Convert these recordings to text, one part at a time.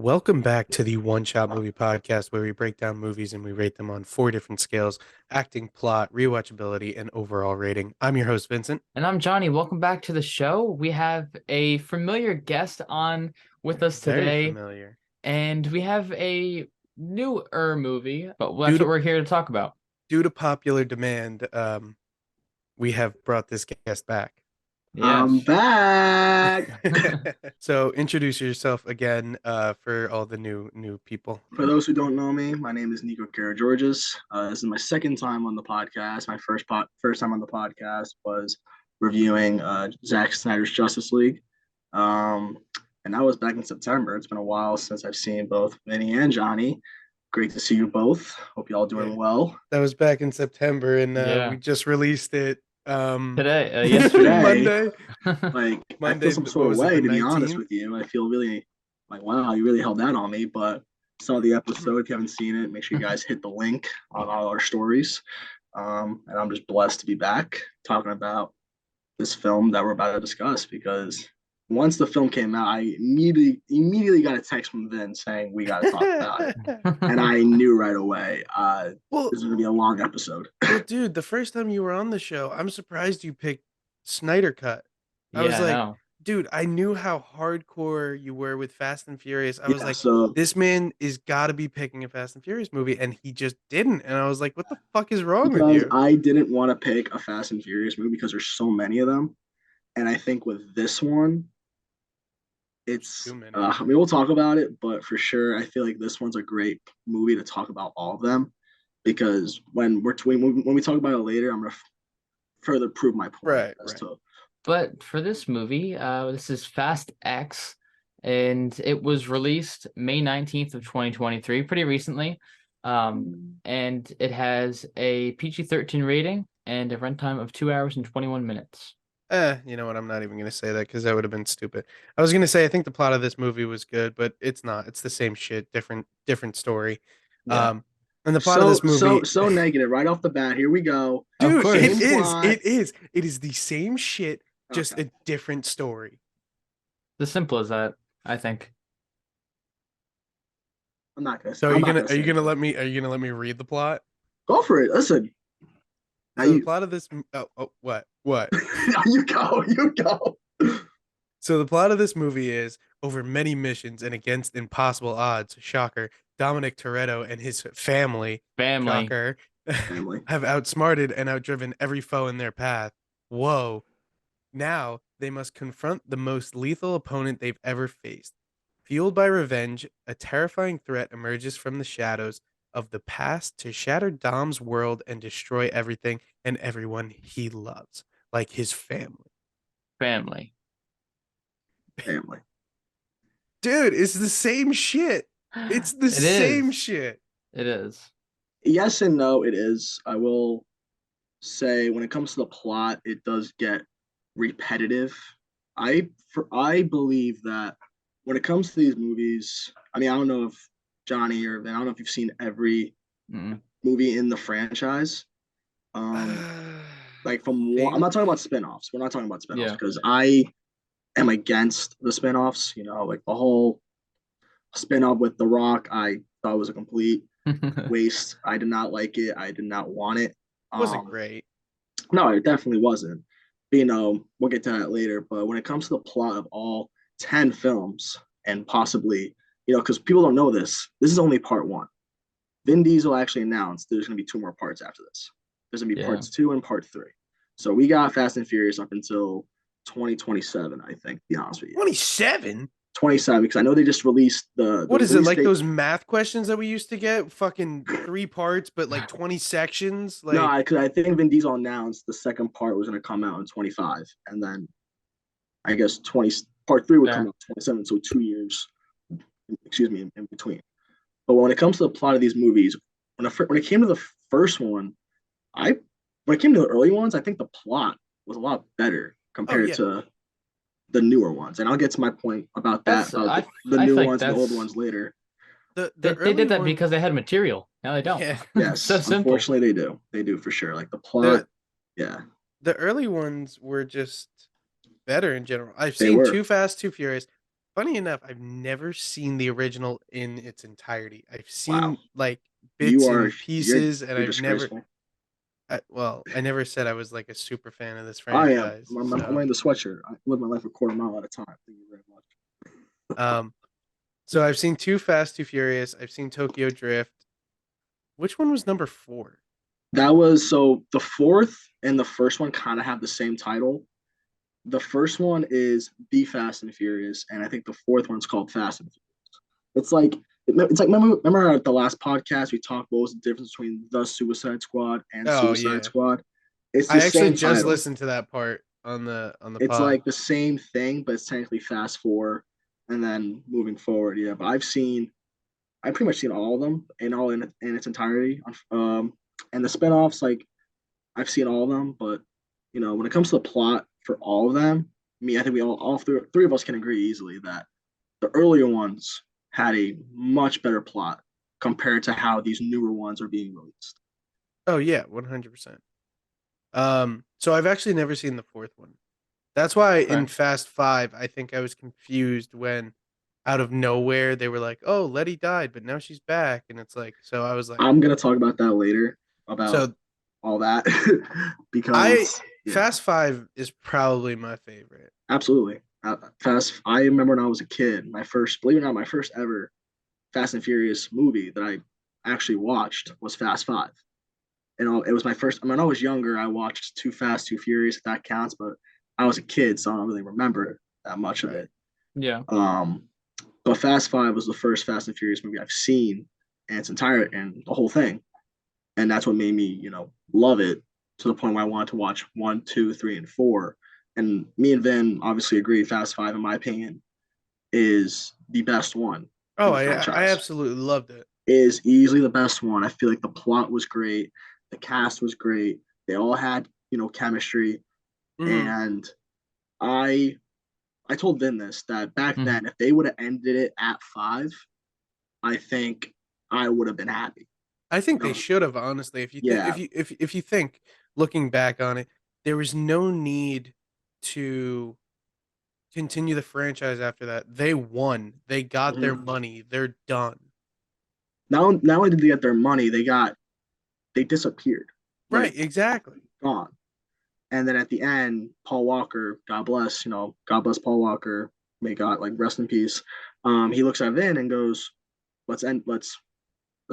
Welcome back to the One Shot Movie Podcast, where we break down movies and we rate them on four different scales: acting, plot, rewatchability, and overall rating. I'm your host, Vincent. And I'm Johnny. Welcome back to the show. We have a familiar guest on with us Very today, familiar. and we have a newer movie, but Due that's what to we're here to talk about. due to popular demand, we have brought this guest back. I'm Yes. back. So introduce yourself again, for all the new people. For those who don't know me, my name is Nico Karageorgis. This is my second time on the podcast. My first time on the podcast was reviewing Zack Snyder's Justice League. And that was back in September. It's been a while since I've seen both Vinny and Johnny. Great to see you both. Hope you all doing Yeah. well. That was back in September, and Yeah. we just released it Today, yesterday. Monday. Like I Monday, feel some what sort of was it, way the to be honest 19th? with you. I feel really like wow, you really held that on me. But saw the episode. If you haven't seen it, make sure you guys hit the link on all our stories. And I'm just blessed to be back talking about this film that we're about to discuss because once the film came out, I immediately got a text from Vin saying we got to talk about it, and I knew right away Well, this is gonna be a long episode. well, dude, the first time you were on the show, I'm surprised you picked Snyder Cut. I was Yeah, I like, know. dude, I knew how hardcore you were with Fast and Furious. I was Yeah, like, so this man is got to be picking a Fast and Furious movie, and he just didn't. And I was like, what the fuck is wrong with because you? I didn't want to pick a Fast and Furious movie because there's so many of them, and I think with this one, it's Too many. I mean we'll talk about it, but for sure I feel like this one's a great movie to talk about all of them because when we talk about it later, I'm gonna further prove my point Right, as right. to But for this movie, this is Fast X, and it was released May 19th of 2023, pretty recently. And it has a PG-13 rating and a runtime of 2 hours and 21 minutes. You know what? I'm not even gonna say that because that would have been stupid. I was gonna say I think the plot of this movie was good, but it's not. It's the same shit, different story. yeah. Um, and the plot of So this movie, negative right off the bat. Here we go. Of dude, Same course. plot. it is the same shit, just Okay. a different story. The simple as that, I think. I'm not gonna. So I'm not gonna are you say gonna anything. let me are you gonna let me read the plot? Go for it. Listen. Now So the you. plot of this, what? Now you go. You go. So the plot of this movie is over many missions and against impossible odds, shocker, Dominic Toretto and his family, Family. shocker, Family. have outsmarted and outdriven every foe in their path. Whoa. Now they must confront the most lethal opponent they've ever faced. Fueled by revenge, a terrifying threat emerges from the shadows of the past to shatter Dom's world and destroy everything and everyone he loves, like his family. Family. Family. Dude, it's the same shit. It's the It same is. shit. It is. Yes and no. It is. I will say when it comes to the plot, it does get repetitive. I believe that when it comes to these movies, I mean I don't know if Johnny or I don't know if you've seen every Mm. movie in the franchise. Um, like from one, I'm Think not talking about spin-offs. We're not talking about spin-offs Yeah. because I am against the spin-offs. You know, like the whole spin-off with The Rock, I thought was a complete waste. I did not like it. I did not want it. wasn't Um, great. no, it definitely wasn't. But, you know, we'll get to that later. But when it comes to the plot of all 10 films, and possibly, you know, because people don't know this is only part one. Vin Diesel actually announced there's going to be two more parts after this. There's going to be Yeah. parts two and part three. So we got Fast and Furious up until 2027, I think, to be honest with you. 27? 27, because I know they just released the What is it, release like date. those math questions that we used to get? Fucking 3 parts, but like 20 sections? No, Like, because I think Vin Diesel announced the second part was going to come out in 25, and then I guess 20 part three would come Fair. out in 27, so 2 years, excuse me, in between. But when it comes to the plot of these movies, when it came to the first one, I when it came to the early ones, I think the plot was a lot better oh compared yeah. to the newer ones, and I'll get to my point about that That's about I the I new feel like ones and the old that's ones later. The they early did that ones, because they had material. Now they don't. yeah. So Yes, simple. unfortunately they do for sure. Like the plot, The yeah, the early ones were just better in general. I've they seen were. Too Fast, Too Furious. Funny enough, I've never seen the original in its entirety. I've Wow, seen like you bits are and you're pieces, and you're I've never. disgraceful. I never said I was like a super fan of this I am. franchise. I'm So, wearing the sweatshirt. I live my life a quarter mile at a time. Thank you very much. um, so I've seen Too Fast, Too Furious. I've seen Tokyo Drift. Which one was number 4? That was so the fourth and the first one kind of have the same title. The first one is The Fast and Furious, and I think the fourth one's called Fast and Furious. It's like remember at the last podcast we talked what was the difference between the Suicide Squad and Oh Suicide yeah, Squad? It's the I actually same just title. listened to that part on the It's pod. like the same thing, but it's technically fast four and then moving forward. Yeah, but I've pretty much seen all of them in its entirety. And the spinoffs, like I've seen all of them, but when it comes to the plot for all of them, I think we all three of us can agree easily that the earlier ones had a much better plot compared to how these newer ones are being released. Oh yeah, 100%. So I've actually never seen the fourth one. That's why Okay. in Fast Five, I think I was confused when out of nowhere they were like, "Oh, Letty died, but now she's back," and it's like, so I was like, I'm gonna talk about that later about so all that I because yeah, Fast Five is probably my favorite. absolutely. Fast. I remember when I was a kid, believe it or not, my first ever Fast and Furious movie that I actually watched was Fast Five. It was my first. I mean, when I was younger, I watched Too Fast, Too Furious, if that counts, but I was a kid, so I don't really remember that much of Right. it. Yeah. Um, but Fast Five was the first Fast and Furious movie I've seen in its entire and the whole thing, and that's what made me, love it to the point where I wanted to watch one, two, three, and four. And me and Vin obviously agree. Fast Five, in my opinion, is the best one Oh, in the I franchise. absolutely loved it. Is easily the best one. I feel like the plot was great, the cast was great. They all had chemistry, Hmm. and I I told Vin this that back Mhm. then if they would have ended it at five, I think I would have been happy. I think You they know? should have honestly. If you think, Yeah. if you think, looking back on it, there was no need to continue the franchise after that. They won. They got their Mhm. money. They're done. Not only did they get their money, they disappeared, Right, like exactly. gone. And then at the end, Paul Walker, God bless Paul Walker, may God like rest in peace. He looks at Vin and goes, let's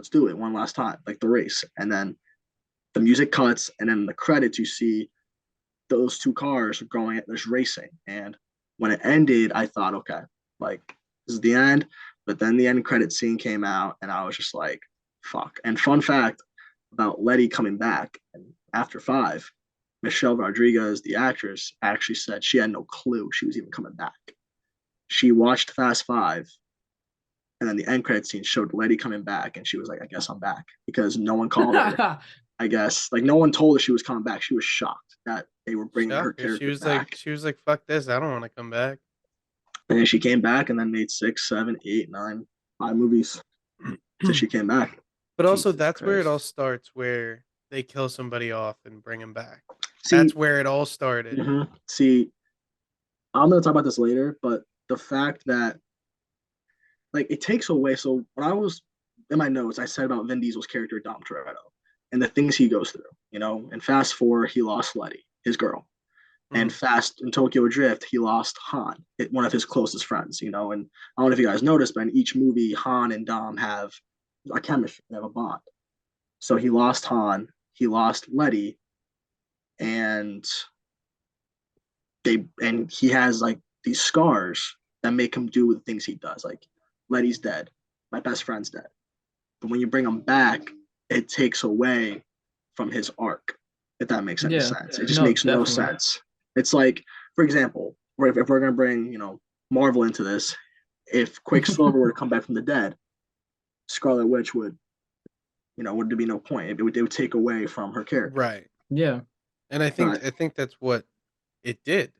do it one last time, like the race. And then the music cuts, and then the credits you see those two cars going at this racing. And when it ended, I thought, okay, like this is the end. But then the end credit scene came out, and I was just like, fuck. And fun fact about Letty coming back, and after five, Michelle Rodriguez, the actress, actually said she had no clue she was even coming back. She watched Fast Five, and then the end credit scene showed Letty coming back, and she was like, I guess I'm back because no one called her. I guess like no one told her she was coming back. She was shocked that they were bringing her Shocker. character back. She was like, "Fuck this! I don't want to come back." And then she came back and then made six, seven, eight, nine, five movies since she came back. But also, Jesus that's where it all Christ. starts, where they kill somebody off and bring him back. That's See, where it all started. see, I'm gonna talk about this later, but the fact that like it takes away. So when I was in my notes, I said about Vin Diesel's character Dom Toretto and the things he goes through. In Fast Four, he lost Letty, his girl. And Mhm. Fast in Tokyo Drift, he lost Han, one of his closest friends. And I don't know if you guys noticed, but in each movie, Han and Dom have a chemistry, they have a bond. So he lost Han, he lost Letty, and he has like these scars that make him do the things he does. Like Letty's dead, my best friend's dead. But when you bring him back, it takes away from his arc, if that makes any Yeah. sense. It just No, makes no definitely. sense. It's like, for example, if we're gonna bring Marvel into this, if Quicksilver were to come back from the dead, Scarlet Witch would be no point. It would take away from her character. Right. Yeah. And But I think that's what it did.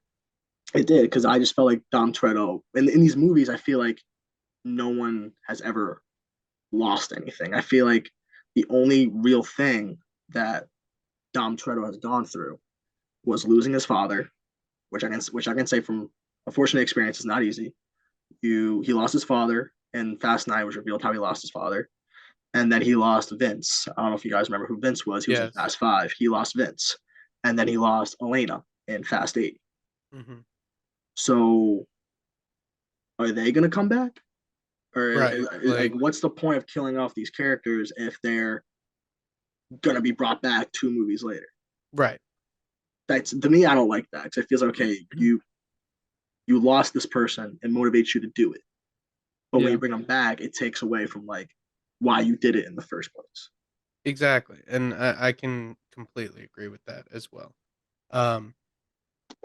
it did because I just felt like Dom Toretto in these movies. I feel like no one has ever lost anything. I feel like the only real thing that Dom Toretto has gone through was losing his father, which I can say from unfortunate experience is not easy. he lost his father, and Fast 9 was revealed how he lost his father. And then he lost Vince. I don't know if you guys remember who Vince was. He was in Yes. Fast 5. He lost Vince. And then he lost Elena in Fast 8. Mhm. So are they going to come back? Or Right, like what's the point of killing off these characters if they're going to be brought back 2 movies later? right. That's, to me, I don't like that, because it feels like, okay, you lost this person and motivates you to do it. But when Yeah. you bring them back, it takes away from like why you did it in the first place. Exactly, and I can completely agree with that as well. Um,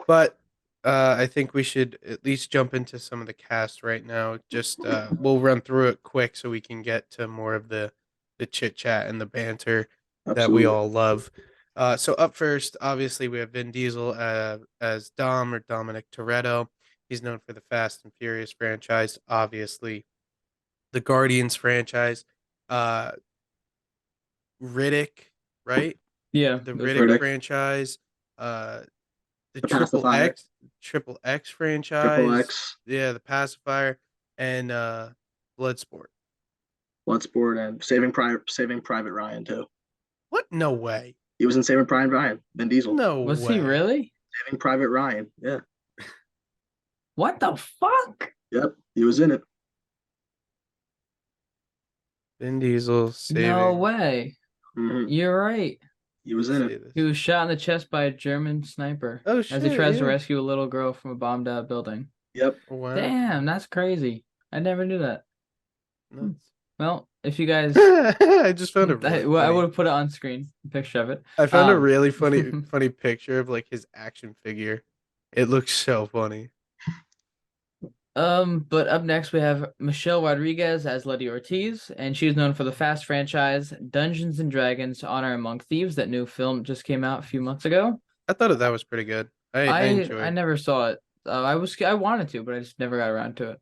but I think we should at least jump into some of the cast right now. Just we'll run through it quick so we can get to more of the chit chat and the banter that we Absolutely. all love. So up first, obviously we have Vin Diesel as Dom or Dominic Toretto. He's known for the Fast and Furious franchise, obviously the Guardians franchise. Uh, Riddick, right? Yeah. The Those Riddick were. Riddick, franchise, the the pacifier, Triple X Triple franchise, X, yeah, the pacifier, and Bloodsport. Bloodsport, and Saving Private Ryan too. What? No way. He was in Saving Private Ryan. Vin Diesel. No Was he way. really? Saving Private Ryan. Yeah. What the fuck? Yep. He was in it. Vin Diesel No saving. way. Hmm. You're right. He Let me was in see it. this. He was shot in the chest by a German sniper Oh as he shit! tries to Yeah. rescue a little girl from a bombed out building. Yep. Wow. Damn, that's crazy. I never knew that. Nuts. Well, if you guys, I just found a really I would funny. have put it on screen, a picture of it. I found a really funny picture of like his action figure. It looks so funny. But up next we have Michelle Rodriguez as Letty Ortiz, and she's known for the Fast franchise, Dungeons and Dragons: Honor Among Thieves. That new film just came out a few months ago. I thought that was pretty good. I I enjoyed. never saw it. I wanted to, but I just never got around to it.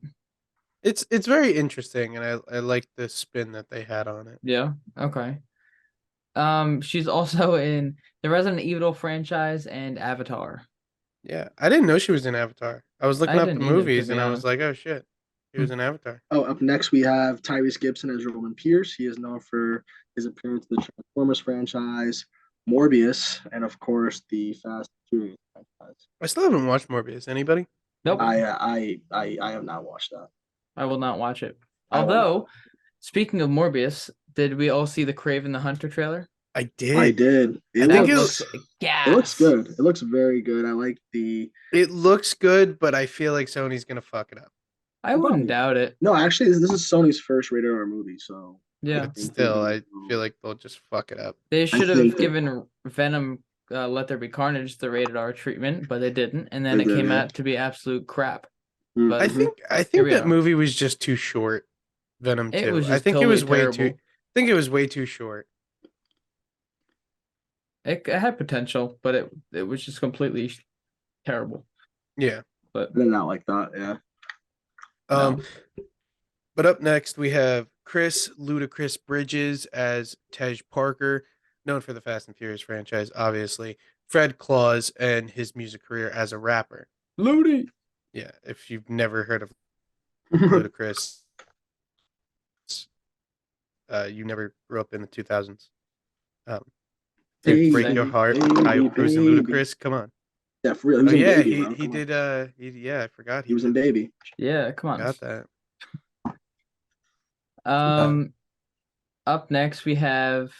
It's very interesting, and I like the spin that they had on it. Yeah. Okay. She's also in the Resident Evil franchise and Avatar. Yeah, I didn't know she was in Avatar. I was I looking up the didn't either, to movies, be and I was honest. like, oh shit, she was in Avatar. Oh, up next we have Tyrese Gibson as Roman Pearce. He is known for his appearance in the Transformers franchise, Morbius, and of course the Fast and Furious franchise. I still haven't watched Morbius. Anybody? Nope, I have not watched that. I will not watch it. I will not. Although, speaking of Morbius, did we all see the Craven the Hunter trailer? I I did. did. I It think looks gas. it looks good. It looks very good. I like the it looks good, but I feel like Sony's gonna fuck it up. I wouldn't doubt it. No, actually, this is Sony's first rated R movie, so I Yeah, But think they're still, gonna I feel like they'll just fuck it up. they I should think have given Venom Let There Be Carnage the rated R treatment, but they didn't, and then they it did, came yeah. out to be absolute crap. I But Mm-hmm. think I here think we that are. movie was just too short. Venom It 2. was I just think it totally was way too. terrible. I think it was way too short. It had potential, but it was just completely terrible. Yeah. But I did not like that. Yeah. Um. no, But up next we have Chris Ludacris Bridges as Tej Parker, known for the Fast and Furious franchise, obviously. Fred Claus and his music career as a rapper. Ludi. Yeah, if you've never heard of Ludacris, you never grew up in the 2000s. Um, Safe Dude, to break say. your heart, baby, Kyle Cruz and baby. Ludacris. Come on. Yeah, for real. He Oh was in yeah, Baby, he bro. he Come on. did. Yeah, I forgot He he was in did. Baby. Yeah, come on. Got that. Um, up next we have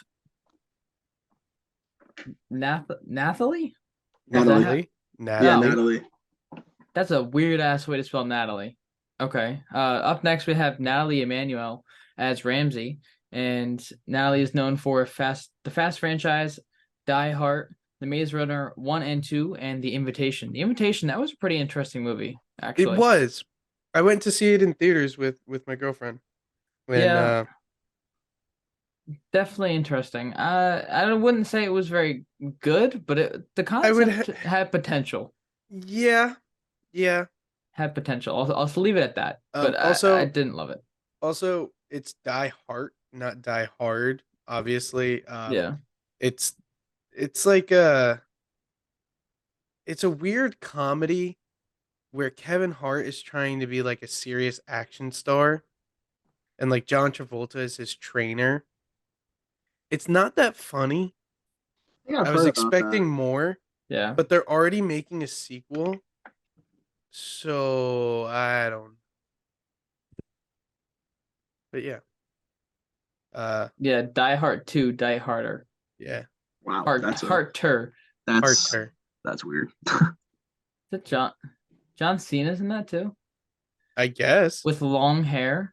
Nathalie. Is that Natalie. Yeah, Natalie. Natalie. That's a weird ass way to spell Natalie. Okay. Up next we have Nathalie Emmanuel as Ramsey, and Natalie is known for the Fast franchise, Die Hard, The Maze Runner 1 and 2, and The Invitation. The Invitation, that was a pretty interesting movie, It actually. was. I went to see it in theaters with my girlfriend. When Yeah. Definitely interesting. I wouldn't say it was very good, but the I would concept had potential. yeah. Had potential. I'll leave it at that. But I Also didn't love it. it's Die Hard, not Die Hard, obviously. Yeah. It's it's like it's a weird comedy where Kevin Hart is trying to be like a serious action star and like John Travolta is his trainer. It's not that funny. I think I've I was heard about expecting that. more, Yeah. but they're already making a sequel. So I don't. But yeah. Yeah. Die Hard 2, Die Harder. Yeah. Wow, Harter. Parker. that's weird. Is it John Cena's in that too? I guess. With long hair.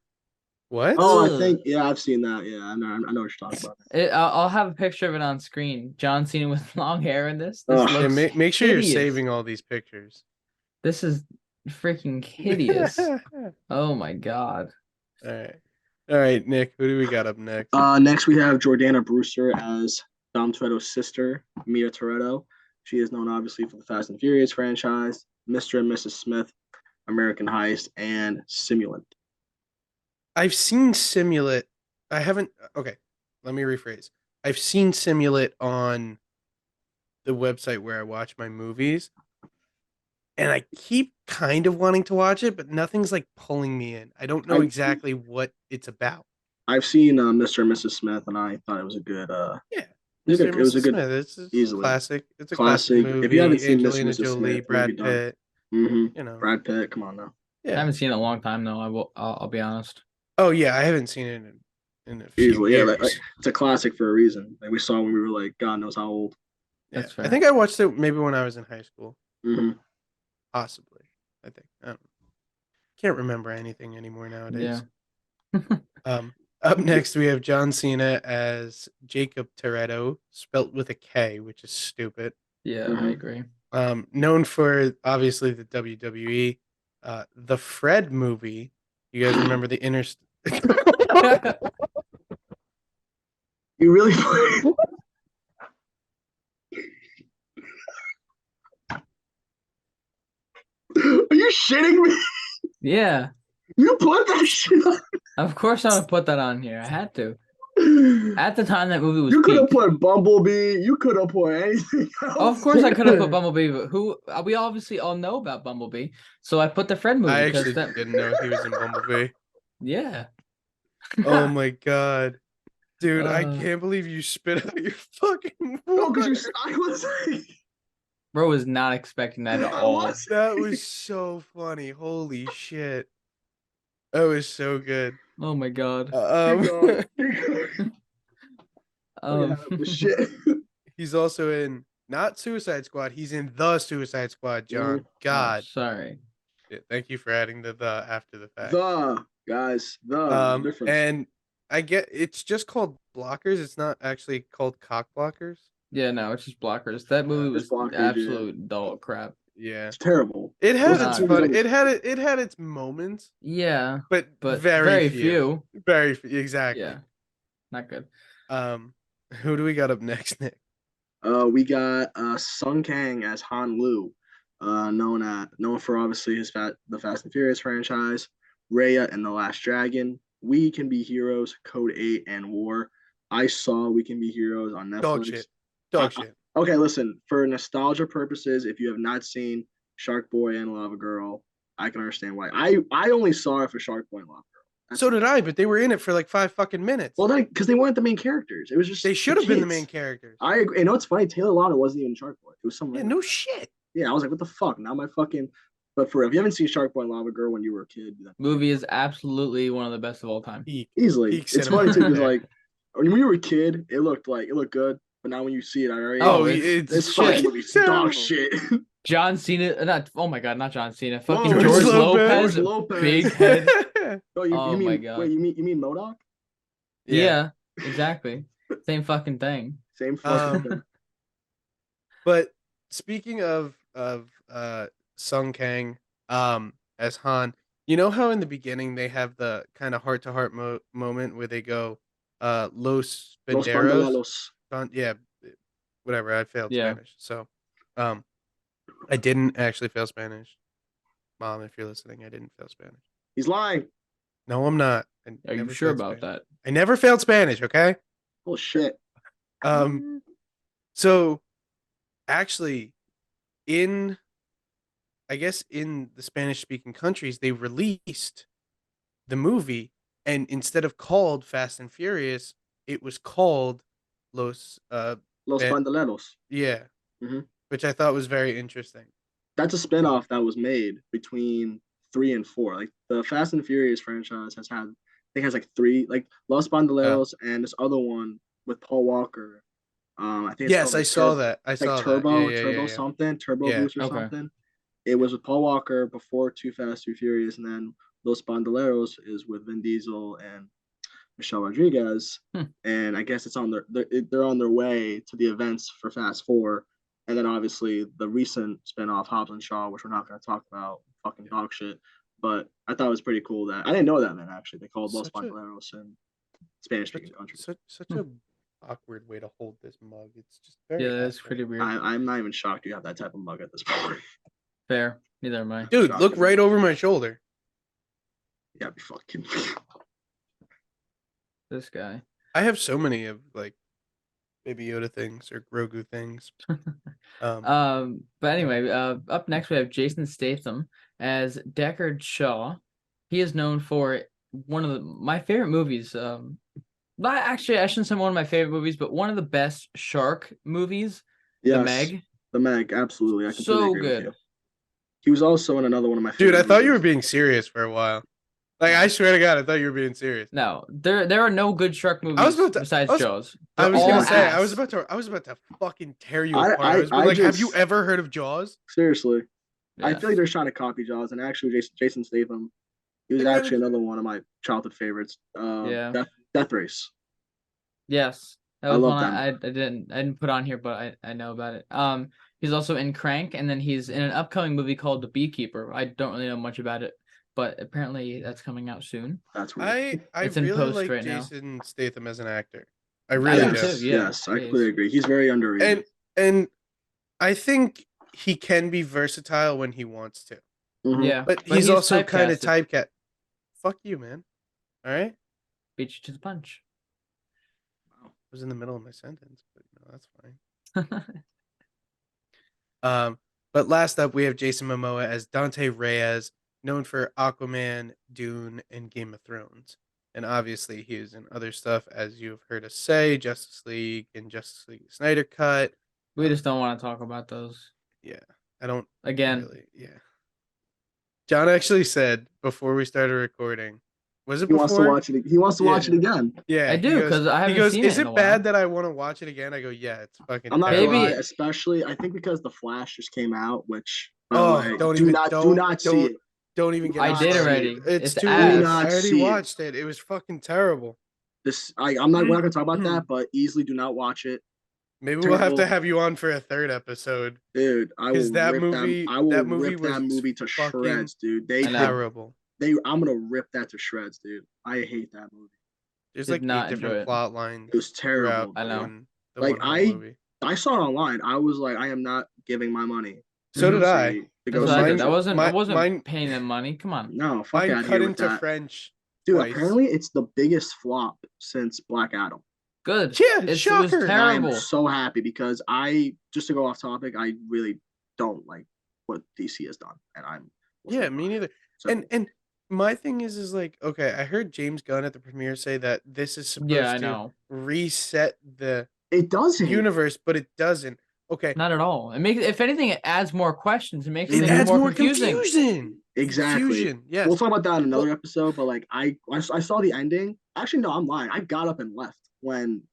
What? Oh, I Ugh. think I've seen that. Yeah, I know what you're talking about. I'll have a picture of it on screen. John Cena with long hair in this. This Ugh. Yeah, looks make sure you're hideous. saving all these pictures. This is freaking hideous. Oh my god. All right, Nick. Who do we got up next? Next we have Jordana Brewster as Dom Toretto's sister, Mia Toretto. She is known obviously for the Fast and Furious franchise, Mr. and Mrs. Smith, American Heist, and Simulant. I've seen Simulate. I haven't. Okay, let me rephrase. I've seen Simulate on the website where I watch my movies, and I keep kind of wanting to watch it, but nothing's like pulling me in. I don't know exactly what it's about. I've seen Mr. and Mrs. Smith, and I thought it was a good. Yeah, It was Mr. a and good. It was a Mrs. good. Smith. It's Easily. classic. It's a Classic. classic movie. If you haven't seen Mr. and Angelina Mrs. Jolie, Smith, Brad Pitt. Mm-hmm. You know, Brad Pitt. Come on now. I yeah. haven't seen it in a long time though. I'll be honest. Oh yeah, I haven't seen it in a few Easily, yeah. years. Like, it's a classic for a reason. Like we saw when we were like God knows how old. Yeah. That's fair. I think I watched it maybe when I was in high school. Mm-hmm. Possibly. I think. I don't know. Can't remember anything anymore nowadays. Yeah. Up next we have John Cena as Jakob Toretto, spelt with a K, which is stupid. Yeah, Mhm. I agree. Known for obviously the WWE, the Fred movie. You guys remember the inner? You really? Are you shitting me? Yeah. You put that shit on. Of course I'm gonna put that on here. I had to. At the time that movie was You could have peak. put Bumblebee. You could have put anything else. Of course I could have put Bumblebee, but who we obviously all know about Bumblebee. So I put the Fred movie I because actually didn't know he was in Bumblebee. Yeah. Oh my god, dude! I Uh. can't believe you spit out your fucking. No, because water. I was. Bro was not expecting that at all. That was so funny. Holy shit. That was so good. Oh my god. Shit. He's also in not Suicide Squad. He's in the Suicide Squad, John. God. Sorry. Yeah, thank you for adding the after the fact. The guys, the difference. And I get it's just called Blockers. It's not actually called Cock Blockers. Yeah, no, it's just Blockers. That movie It's was Blockers, absolute dult crap. Yeah. It's terrible. It had Those its movies fun. always- It had its moments, Yeah, but but very few. Very few. Exactly. Yeah, not good. Who do we got up next, Nick? We got Sung Kang as Han Lue, known for obviously the Fast and Furious franchise, Raya and the Last Dragon, We Can Be Heroes, Code 8, and War. I saw We Can Be Heroes on Netflix. Dog shit. Dog shit. Okay, listen, for nostalgia purposes, if you have not seen Shark Boy and Lava Girl, I can understand why. I only saw it for Shark Boy and Lava Girl. So did I, but they were in it for like 5 fucking minutes. Well, because they weren't the main characters. It was just they should have been the kids. main characters. I agree. You know what's funny? Taylor Lautner wasn't even Shark Boy. It was some. Yeah, no shit. Yeah, I was like, what the fuck? Now my fucking. But for real, if you haven't seen Shark Boy and Lava Girl when you were a kid, Movie is absolutely one of the best of all time. Easily. Peak It's funny too because like when you were a kid, it looked good, but now when you see it, it's fucking dog shit. John Cena, oh my god, not John Cena. Fucking Whoa, George Lopez. Lopez, big head. Oh, you Oh mean, my God. Wait, you mean MODOK? Yeah, exactly. Same fucking thing. Same fucking thing. But speaking of Sung Kang as Han, you know how in the beginning they have the kind of heart to heart moment where they go Los Los Banderos. Banderos. Yeah, whatever. I failed Yeah. Spanish, so I didn't actually fail Spanish. Mom, if you're listening, I didn't fail Spanish. He's lying. No, I'm not. Are you sure about that? I never failed Spanish. Okay. Oh shit. So actually, in I guess in the Spanish speaking countries, they released the movie, and instead of called Fast and Furious, it was called Los Los Ban- Bandoleros. yeah, Mhm. which I thought was very interesting. That's a spinoff that was made between 3 and 4. Like the Fast and Furious franchise I think has like three, like Los Uh, Bandoleros and this other one with Paul Walker. I think it's yes, called I like saw that. I saw that. Yeah, yeah, yeah, Turbo yeah. something, Turbo Yeah. Boost or Okay. something. It was with Paul Walker before Too Fast, Too Furious, and then Los Bandoleros is with Vin Diesel and Michelle Rodriguez. Hmm. And I guess it's on they're on their way to the events for Fast Four, and then obviously the recent spinoff Hobbs and Shaw, which we're not going to talk about, fucking dog shit. But I thought it was pretty cool that I didn't know that, man. Actually, they called Los Such a Bandoleros in Spanish-speaking countries. such a awkward way to hold this mug. It's just very Yeah, that's awkward. pretty weird. I'm not even shocked you have that type of mug at this point. Fair. Neither am I. Dude, Shocked look at right it. over my shoulder. Yeah, be fucking. This guy. I have so many of like Baby Yoda things or Grogu things. But anyway, up next we have Jason Statham as Deckard Shaw. He is known for one of my favorite movies. Not actually, I shouldn't say one of my favorite movies, but one of the best shark movies, Yes, The Meg. The Meg, absolutely. I completely So agree with good. you. He was also in another one of my Dude, favorite I thought you were movies. being serious for a while. Like, I swear to God, I thought you were being serious. No, there are no good shark I was movies about to- besides I was- Jaws. I They're was all gonna say, ass. I was about to fucking tear you I- apart. I was like, have you just- ever heard of Jaws? Seriously. I Yes. feel like they're trying to copy Jaws, and actually Jason Statham, he was Like, actually another one of my childhood favorites. Yeah. Death Race. Yes, that I was love one them. I didn't put on here, but I know about it. He's also in Crank, and then he's in an upcoming movie called The Beekeeper. I don't really know much about it, but apparently that's coming out soon. That's weird. I It's in really post like right now. Jason Statham as an actor. I really do do. too, yeah. Yes, I He completely is. agree. He's very underrated. And I think he can be versatile when he wants to. Mhm. Yeah, But he's also kind of typecasted. typecast. Fuck you, man. All right? Beat you to the punch. I was in the middle of my sentence, but that's fine. But last up, we have Jason Momoa as Dante Reyes, known for Aquaman, Dune, and Game of Thrones. And obviously, he is in other stuff, as you've heard us say, Justice League and Justice League Snyder Cut. We just don't want to talk about those Yeah, I don't again. really. Yeah. John actually said before we started recording, was it He before? wants to watch it. He wants to watch it again. Yeah, I he do, goes- 'cause I haven't He goes, seen it "Is in it a bad while." that I want to watch it again?" I go, "Yeah, it's fucking I'm not terrible." gonna Maybe- lie, especially I think because The Flash just came out, which by Oh, the way, do not see it. Don't even get. I me did started. already. It's It's too ass. late. Do not I already see it. watched it. It was fucking terrible. I'm not. We're not gonna talk about that, but easily do not watch it, Maybe we'll have to Terrible. have you on for a third episode. dude. I will 'Cause that rip movie- them. I will that movie rip that was movie to fucking shreds, dude. I know. Terrible. I'm gonna rip that to shreds, dude. I hate that movie. There's Did like not 8 different different it. plot lines. It was terrible. throughout I know. the Like, one whole movie. I saw it online. I was like, I am not giving my money. So to did go I. see- to That's go what see I that did. shit. I wasn't mine- paying them money. Come on. No, fuck Mine out cut here with into that. French. Dude, twice. apparently it's the biggest flop since Black Adam. Good. Yeah, It was shocker. And I am terrible. so happy because just to go off topic, I really don't like what DC has done, and Yeah, me neither. So, And my thing is like, okay, I heard James Gunn at the premiere say that this is supposed Yeah, I to know. reset the it doesn't. universe, but it doesn't. Okay, Not at all. It makes, if anything, it adds more questions. It makes it things adds more confusing. confusion. Exactly. Confusion, yes. We'll talk about that in another Well- episode, but like I saw the ending. Actually, no, I'm lying. I got up and left when.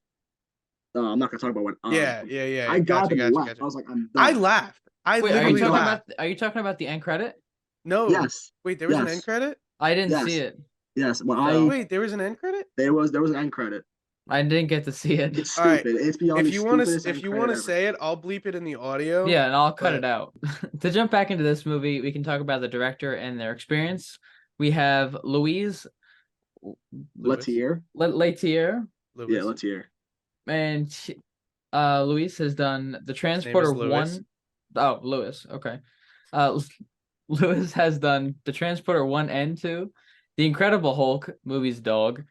I'm not gonna talk about what. Yeah. I got up and left. Gotcha. I was like, I'm done. I laughed. I Wait, literally talking laughed. are you talking about the end credit? No. Yes. Wait, there was an Yes. end credit? I didn't Yes. see it. Yes. Well, So- Wait, there was an end credit? there was an end credit. I didn't get to see it. It's All right. stupid. It's beyond If you want stupidest to end if you credit want to ever. say it, I'll bleep it in the audio. Yeah, and I'll cut but- it out. To jump back into this movie, we can talk about the director and their experience. We have Lewis. Lettier. Letier, Lewis. Yeah, Lettier. and Luis has done the Transporter Lewis. 1. Oh, Lewis. Okay. Lewis has done the Transporter 1 and 2, The Incredible Hulk, movie's dog.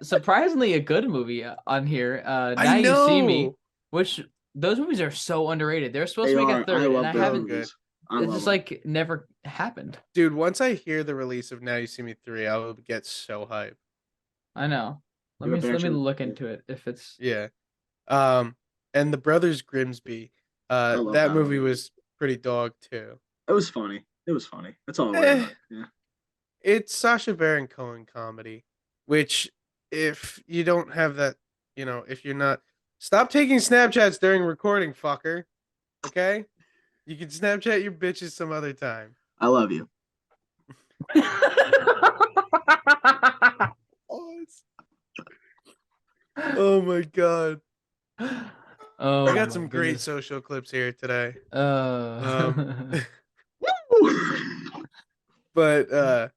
Surprisingly a good movie on here. Now I You See know. Me, which those movies are so underrated. They're supposed They to make are. a third, I and love I those haven't. movies. I It love just them. like never happened. Dude, once I hear the release of Now You See Me 3, I will get so hyped. I know. Let You're a me veteran. look into it if it's. Yeah. And the Brothers Grimsby, I love that that movie movie. was pretty dog too. It was funny. It was funny. That's all I worry Eh, about. Yeah. it's Sacha Baron Cohen comedy, which if you don't have that, if you're not, stop taking Snapchats during recording, fucker. Okay? You can Snapchat your bitches some other time. I love you. Oh my god. Oh I got my some great goodness. social clips here today. Uh, But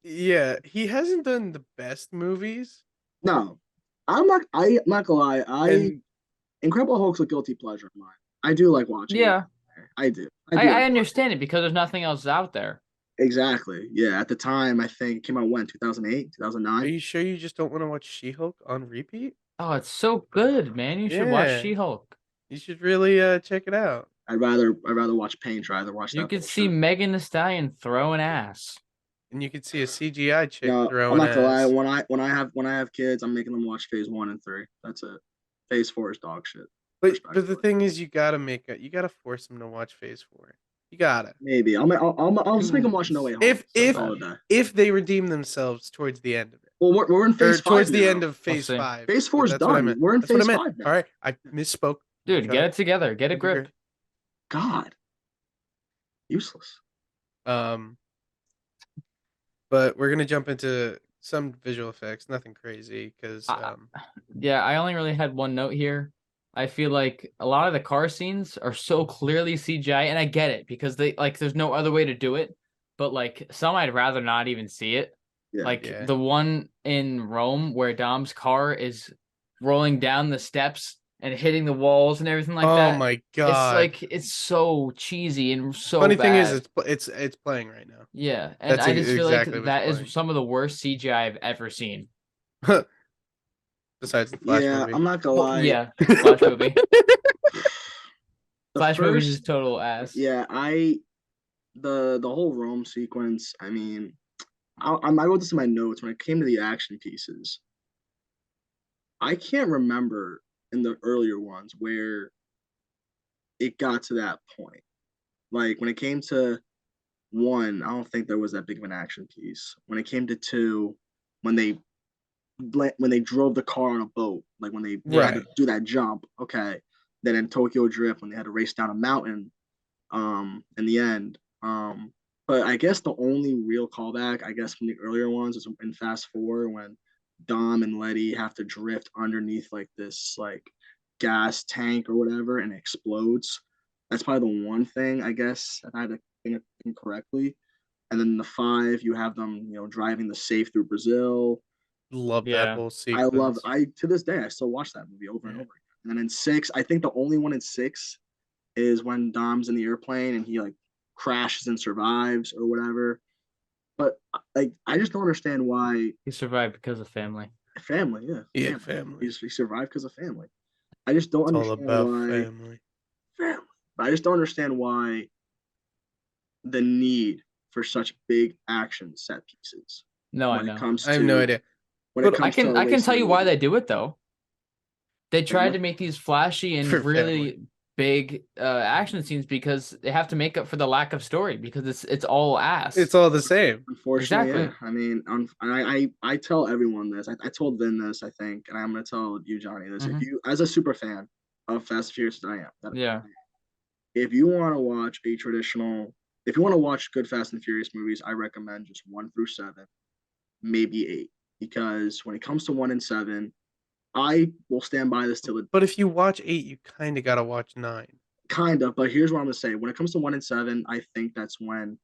yeah, he hasn't done the best movies. No, I'm not gonna lie. And Incredible Hulk's a guilty pleasure of mine. I do like watching it. yeah, I do. I like understand it because there's nothing else out there. Exactly. Yeah. At the time, I think it came out when 2008, are 2009. you sure you just don't want to watch She-Hulk on repeat? Oh, it's so good, man. You should watch Yeah, She-Hulk. you should really check it out. I'd rather watch Paint Dry than watch You that could see bullshit. Megan Thee Stallion throwing ass. And you could see a CGI chick No, I'm throwing not gonna lie. ass. When I have kids, I'm making them watch Phase 1 and 3. That's it. Phase 4 is dog shit. But the Respectfully. thing is, you gotta force them to watch Phase 4. You gotta. Maybe I'll just make them watch No Way Home. If So if call it that. if they redeem themselves towards the end of it, Well, we're in or Phase 5 towards the end now. of We'll Phase see. 5. Phase 4 is That's what I done. meant. We're in That's what I Phase meant. 5 now. All right, I misspoke. Dude, get it together. Get a grip. God, useless. Um, but we're gonna jump into some visual effects. Nothing crazy, because Yeah, I only really had one note here. I feel like a lot of the car scenes are so clearly CGI, and I get it because they like there's no other way to do it. But like some I'd rather not even see it. Yeah. Like Yeah. the one in Rome where Dom's car is rolling down the steps and hitting the walls and everything like oh that. my It's god. like it's so cheesy and so Funny thing bad. is, it's playing right now. Yeah, and That's I just feel like exactly what's that playing. is some of the worst CGI I've ever seen. Besides the Flash Yeah, movie. I'm not gonna Well, lie. yeah, Flash movie. The Flash movie's first, just total ass. yeah, the whole Rome sequence. I mean, I wrote this in my notes when it came to the action pieces. I can't remember in the earlier ones where it got to that point. Like when it came to one, I don't think there was that big of an action piece. When it came to two, when they when they drove the car on a boat, like when they had to Right. do that jump, okay. Then in Tokyo Drift, when they had to race down a mountain, in the end. But I guess the only real callback, I guess, from the earlier ones is in Fast Four when Dom and Letty have to drift underneath like this like gas tank or whatever and it explodes. That's probably the one thing I guess if I had to think correctly. And then the five, you have them, driving the safe through Brazil. Love that Yeah. whole I love. sequence. I to this day I still watch that movie over and Yeah. over again. And then in six, I think the only one in six is when Dom's in the airplane and he like crashes and survives or whatever. But like, I just don't understand why He survived because of family. family. Yeah, Yeah, family. family. He survived because of family. I just don't It's all understand about why family. family. But I just don't understand why the need for such big action set pieces No, I when it know. comes I have no to idea. when it But I comes to can a tell racing you why movie. they do it though. They tried Family. to make these flashy For and really big action scenes because they have to make up for the lack of story because it's all ass. it's all the same. Unfortunately, Exactly. yeah. I mean, I tell everyone this. I told Vin this, I think, and I'm gonna tell you, Johnny, this. If Mhm. you, as a super fan of Fast and Furious, as I am, Yeah. if you want to watch a traditional, if you want to watch good Fast and Furious movies, I recommend just 1 through 7, maybe 8, because when it comes to 1 and 7, I will stand by this till it But if you watch 8, you kind of gotta watch 9. kind of. But here's what I'm gonna say: when it comes to 1 and 7, I think that's when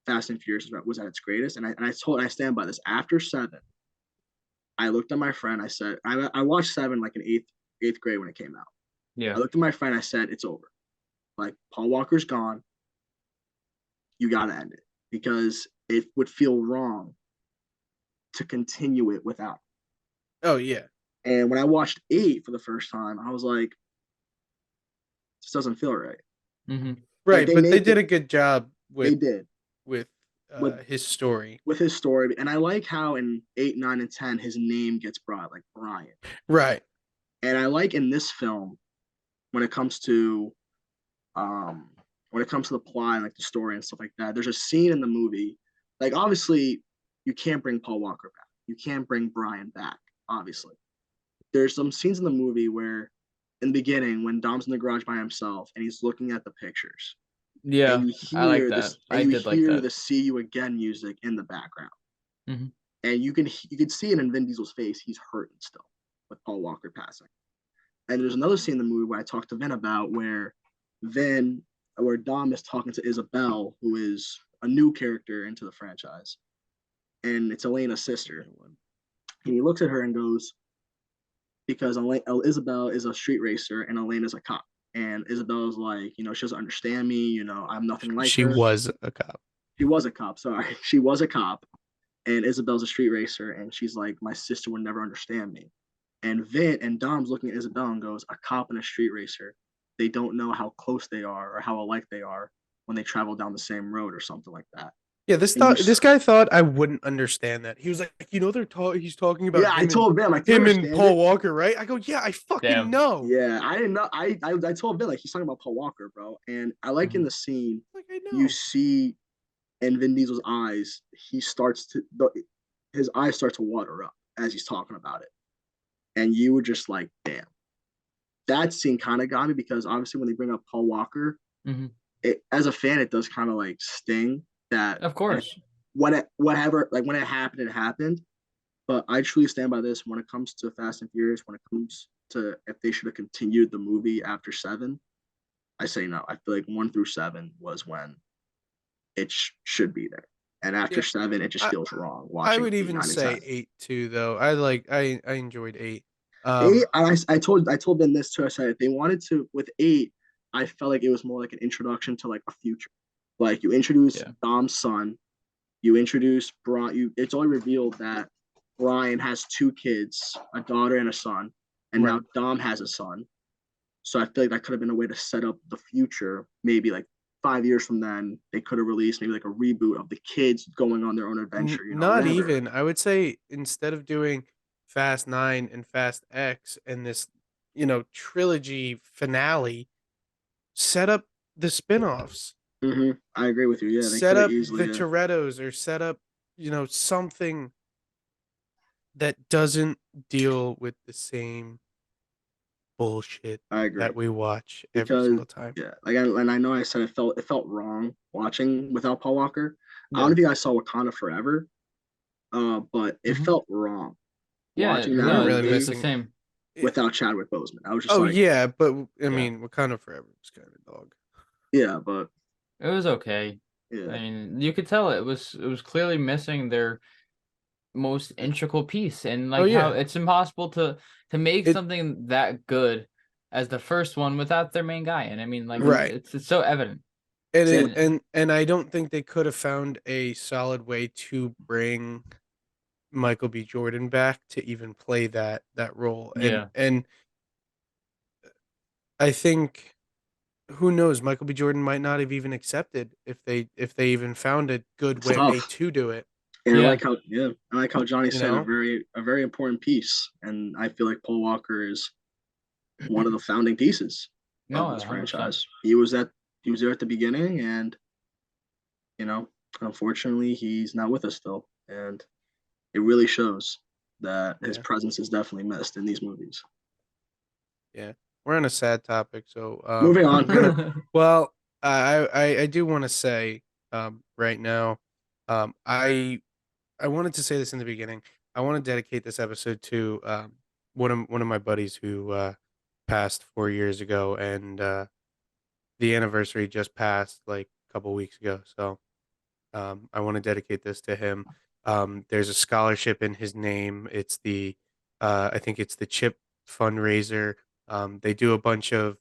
Fast and Furious was at its greatest, and I stand by this. After 7, I looked at my friend. I said, I watched 7 like in eighth grade when it came out. Yeah. I looked at my friend. I said, it's over. Like Paul Walker's gone. You gotta end it because it would feel wrong to continue it without. Oh yeah. And when I watched 8 for the first time, I was like, this doesn't feel right. Mm-hmm. Like Right, but they did a good job they did with with his story. with his story, and I like how in 8, 9, and 10 his name gets brought, like Brian. Right. And I like in this film when it comes to um the plot and like the story and stuff like that. There's a scene in the movie, like obviously you can't bring Paul Walker back, you can't bring Brian back. Obviously, there's some scenes in the movie where, in the beginning, when Dom's in the garage by himself and he's looking at the pictures, Yeah, and you I like hear that. this, and I you did like hear that. the "See You Again" music in the background, hmm and you can see it in Vin Diesel's face. He's hurting still with Paul Walker passing. And there's another scene in the movie where I talked to Vin about Vin, where Dom is talking to Isabel, who is a new character into the franchise, and it's Elena's sister. And he looks at her and goes, because Isabel is a street racer and Elena's a cop. And Isabel's like, she doesn't understand me. I'm nothing like She her. was a cop. She was a cop. Sorry, she was a cop. And Isabel's a street racer, and she's like, my sister would never understand me. And Dom's looking at Isabel and goes, a cop and a street racer, they don't know how close they are or how alike they are when they travel down the same road or something like that. Yeah, And you, this guy thought I wouldn't understand that. He was like, he's talking about yeah, I told Ben, like, do you him and understand Paul it? Walker, right? I go, yeah, I fucking Damn. know. Yeah, I didn't know. I told Ben, like, he's talking about Paul Walker, bro. And I like in the scene, Like I know. you see in Vin Diesel's eyes, his eyes start to water up as he's talking about it. And you were just like, damn. That scene kind of got me because obviously when they bring up Paul Walker, hmm as a fan, it does kind of like sting that Of course. when it happened, it happened. But I truly stand by this when it comes to Fast and Furious, when it comes to if they should have continued the movie after 7, I say no. I feel like 1 through 7 was when it should be there. And after Yeah, 7, it just I, feels wrong I watching would 8, even 9, and say 10. 8 too, though. I enjoyed 8. 8, I told them this too. I said if they wanted to with 8, I felt like it was more like an introduction to like a future. Like you introduce Yeah. Dom's son, you introduce Brian. It's only revealed that Brian has 2 kids, a daughter and a son, and now Right. Dom has a son. So I feel like that could have been a way to set up the future. Maybe like 5 years from then, they could have released maybe like a reboot of the kids going on their own adventure. Not Whatever. even. I would say instead of doing Fast 9 and Fast X and this, trilogy finale, set up the spin-offs. I agree with you. Yeah, they Set could have up easily. the Torettos or set up, something that doesn't deal with the same bullshit I agree that we watch every because single time. yeah, and I know I said it felt wrong watching without Paul Walker. I don't Yeah. know if you guys saw Wakanda Forever, but it hmm felt wrong Yeah. watching We that weren't No, really it's movie the missing. same. without Chadwick Boseman. I was just Oh like, yeah, but I Yeah. mean, Wakanda Forever was kind of a dog. yeah, but It was okay. I yeah, mean, you could tell it was clearly missing their most integral piece, and Oh like how yeah, it's impossible to make it something that good as the first one without their main guy. And I mean, like mhm. right. it's so evident. And Same. it And and I don't think they could have found a solid way to bring Michael B. Jordan back to even play that role. And yeah, and I think who knows, Michael B. Jordan might not have even accepted if they even found a good It's way tough. to do it, And yeah, I like how Johnny you said know? a very important piece, and I feel like Paul Walker is one of the founding pieces no, of this 100%. franchise. He was there at the beginning, and you know, unfortunately, he's not with us still, and it really shows that his Yeah. presence is definitely missed in these movies. Yeah. We're on a sad topic, so Moving I'm gonna on. well, I do want to say right now, I wanted to say this in the beginning. I want to dedicate this episode to one of my buddies who passed 4 years ago, and the anniversary just passed like a couple weeks ago. So I want to dedicate this to him. There's a scholarship in his name. It's the I think it's the Chip fundraiser. They do a bunch of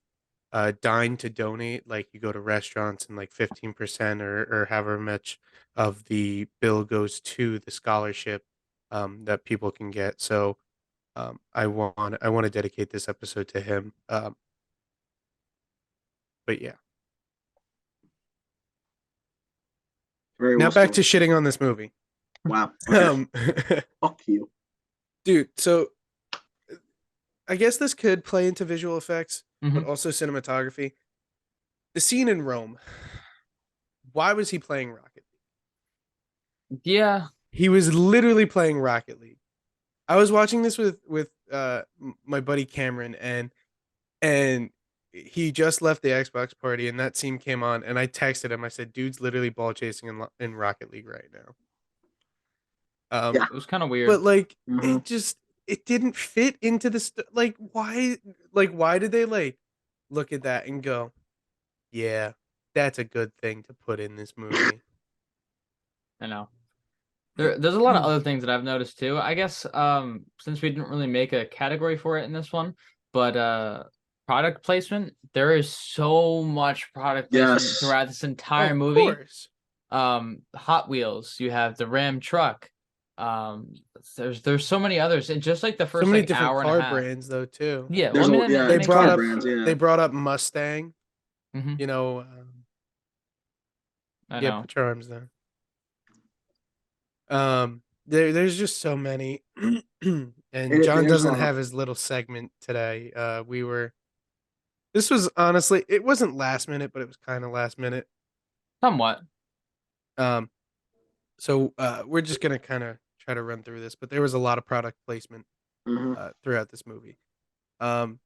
dine to donate. Like you go to restaurants and like 15% or however much of the bill goes to the scholarship that people can get. So I want to dedicate this episode to him. But yeah, Very Now well back to still. shitting on this movie. Wow. Okay. Um, Fuck you. dude, so I guess this could play into visual effects, but Mhm. also cinematography. The scene in Rome. Why was he playing Rocket League? Yeah. He was literally playing Rocket League. I was watching this with my buddy Cameron, and he just left the Xbox party, and that scene came on, and I texted him. I said, "Dude's literally ball chasing in Rocket League right now." Yeah. It was kind of weird. But like Mhm. it didn't fit into the like why did they like look at that and go, yeah, that's a good thing to put in this movie. I know. There's a lot of other things that I've noticed too. I guess since we didn't really make a category for it in this one, but product placement, there is so much product placement Yes. throughout this entire Of movie. course. Hot Wheels, you have the Ram truck. Um there's so many others, and just like the So first many like different hour and a car half. brands though too. Yeah, well, I There's mean, a and yeah. it They It's makes brought car up sense. brands. Yeah. they brought up Mustang, Hmm. you know, I yeah, know. put your arms down. There's just so many. And John There's doesn't have his little segment today. This was honestly, it wasn't last minute, but it was kind of last minute. Somewhat. Um, so we're just gonna kind of try to run through this, but there was a lot of product placement hmm throughout this movie. Um,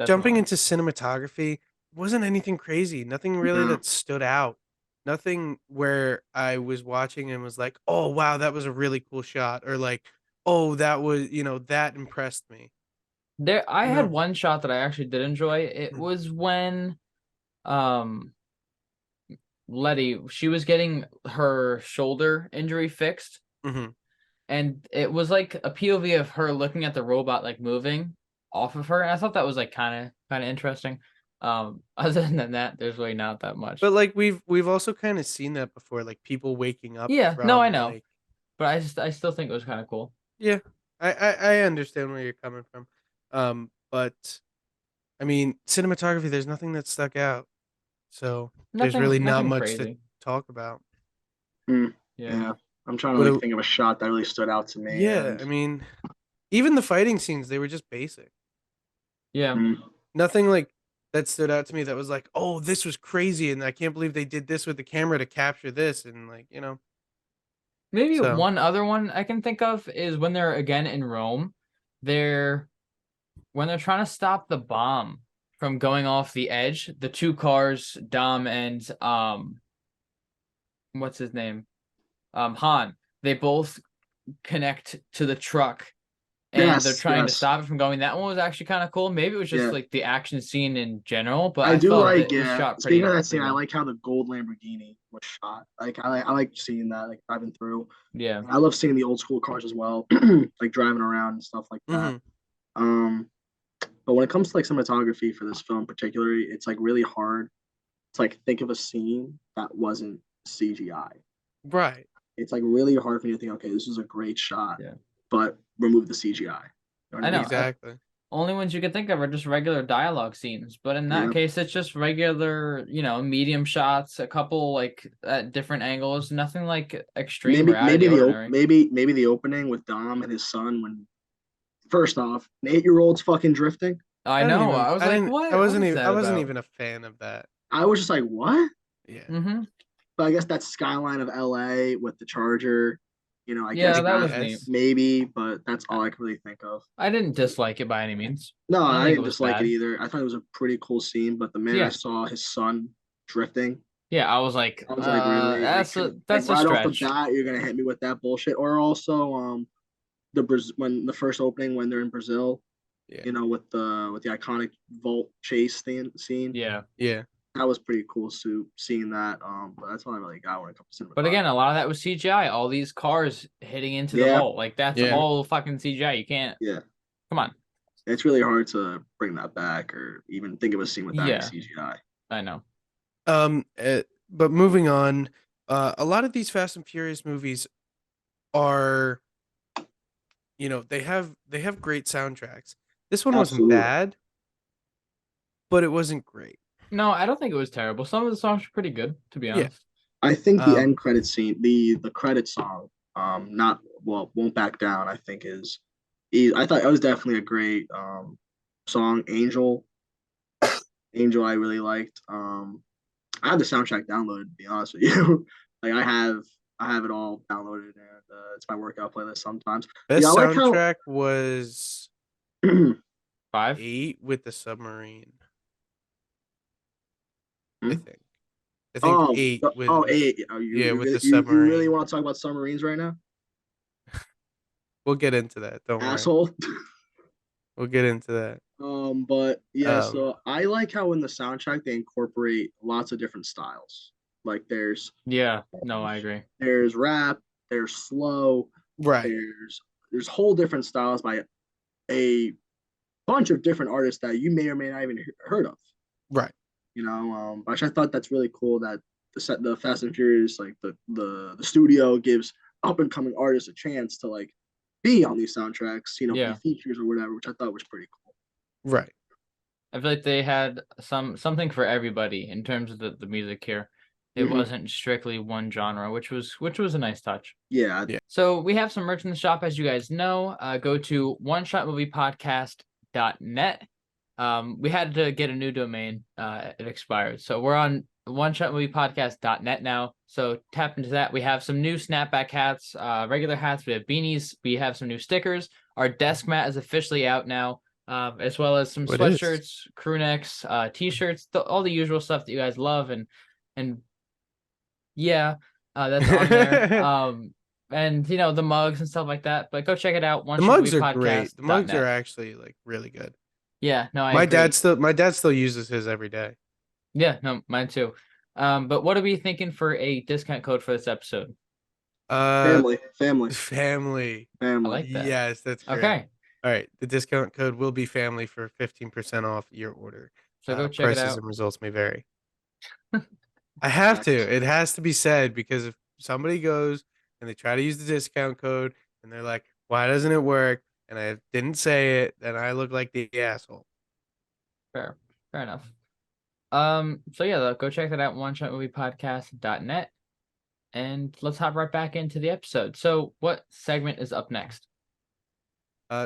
Jumping Definitely. into cinematography wasn't anything crazy. Nothing really No. that stood out. Nothing where I was watching and was like, "Oh wow, that was a really cool shot," or like, "Oh, that was that impressed me." I You had know. one shot that I actually did enjoy. It was when um Letty, she was getting her shoulder injury fixed, Mm-hmm. and it was like a POV of her looking at the robot like moving off of her, and I thought that was like kind of interesting. Other than that, there's really not that much. But like we've also kind of seen that before, like people waking up Yeah, no, I from know, like, but I still think it was kind of cool. yeah, I understand where you're coming from. But I mean, cinematography, there's nothing that stuck out. So there's really not Nothing much to crazy. talk about. Mm. Yeah. Yeah. I'm trying to What like a, think of a shot that really stood out to me, yeah, and I mean, even the fighting scenes, they were just basic. Yeah. mm, Nothing like that stood out to me that was like, "Oh, this was crazy and I can't believe they did this with the camera to capture this," and like. Maybe So, one other one I can think of is when they're again in Rome. They're when they're trying to stop the bomb from going off the edge, the two cars, Dom and what's his name? Han, they both connect to the truck and they're yes, trying to yes, stop it from going. That one was actually kind of cool. Maybe it was just yeah. like the action scene in general, but I I do felt like, that it was yeah. shot Speaking of pretty that scene, pretty I well. like how the gold Lamborghini was shot. Like I like seeing that, like driving through. Yeah. I love seeing the old school cars as well, like driving around and stuff like that. mhm. Um, but when it comes to like cinematography for this film particularly, it's like really hard to like think of a scene that wasn't CGI. Right. It's like really hard for me to think, okay, this is a great shot, Yeah. but remove the CGI. You know what I I know. mean? Exactly. Only ones you can think of are just regular dialogue scenes. But in that Yeah. case, it's just regular, medium shots, a couple like at different angles, nothing like extreme or Maybe out of the ordinary. maybe the opening with Dom and his son when first off, an 8 year old's fucking drifting. I know. I was I like, didn't what is I that wasn't about? even a fan of that. I was just like, what? Yeah. Mm-hmm. But I guess that skyline of LA with the Charger, I I guess Yeah, that that was neat. guess. maybe, but that's I, all I can really think of. I didn't dislike it by any means. No, I don't I think it didn't was dislike it bad. either. I thought it was a pretty cool scene, but the minute I Yeah. saw his son drifting, Yeah, I was like, I was like, really? Like that's a right off the stretch. bat, you're gonna hit me with that bullshit. Or also, when the first opening when they're in Brazil, Yeah. with the iconic vault chase scene. Yeah. Yeah. That was pretty cool. So seeing that, but that's all I really got when it comes to But cinematography. again, a lot of that was CGI. All these cars hitting into the Yeah, vault. Like that's Yeah. all fucking CGI. You can't yeah. come on. It's really hard to bring that back or even think of a scene without any Yeah, CGI. I know. But moving on, a lot of these Fast and Furious movies are, they have great soundtracks. This one wasn't Absolutely. bad, but it wasn't great. No, I don't think it was terrible. Some of the songs were pretty good, to be Yeah. honest. I think the end Um, credit scene, the credit song, not well, won't back down. I think I thought it was definitely a great song. Angel, I really liked. I have the soundtrack downloaded. To be honest with you, like I have it all downloaded, and it's my workout playlist sometimes. But yeah, I best like how. soundtrack was 5. 8 with the submarine. I Hmm? think. I think 8 oh, with eight. Oh, yeah, with the you really submarine. want to talk about submarines right now, We'll get into that. Don't worry. asshole? We'll get into that. But yeah, Um, so I like how in the soundtrack they incorporate lots of different styles. Like Yeah, no, I agree. there's rap, there's slow, right, there's whole different styles by a bunch of different artists that you may or may not even heard of. right. Which I thought that's really cool that the Fast and Furious, like the studio gives up and coming artists a chance to like be on these soundtracks, be Yeah. features or whatever, which I thought was pretty cool. Right. I feel like they had something for everybody in terms of the music here. It Mhm. wasn't strictly one genre, which was a nice touch. Yeah, Yeah. So we have some merch in the shop, as you guys know. Go to oneshotmoviepodcast.net. We had to get a new domain. It expired. So we're on oneshotmoviepodcast.net now. So tap into that. We have some new snapback hats, regular hats. We have beanies. We have some new stickers. Our desk mat is officially out now, as well as some What is? sweatshirts, crew necks, t-shirts, all the usual stuff that you guys love. And yeah, that's on there. And the mugs and stuff like that. But go check it out. The mugs are great. The mugs are oneshotmoviepodcast.net. actually like really good. Yeah, no, I agree. My dad still uses his every day. Yeah, no, mine too. But what are we thinking for a discount code for this episode? Uh, family, family. I family. like that. Yes, that's correct. Okay, All right, the discount code will be family for 15% off your order. so go check it Prices out. and results may vary. I have to. It has to be said because if somebody goes and they try to use the discount code and they're like, "Why doesn't it work?" and I didn't say it, then I look like the asshole. Fair enough. So yeah, go check that out, oneshotmoviepodcast.net. And let's hop right back into the episode. So what segment is up next?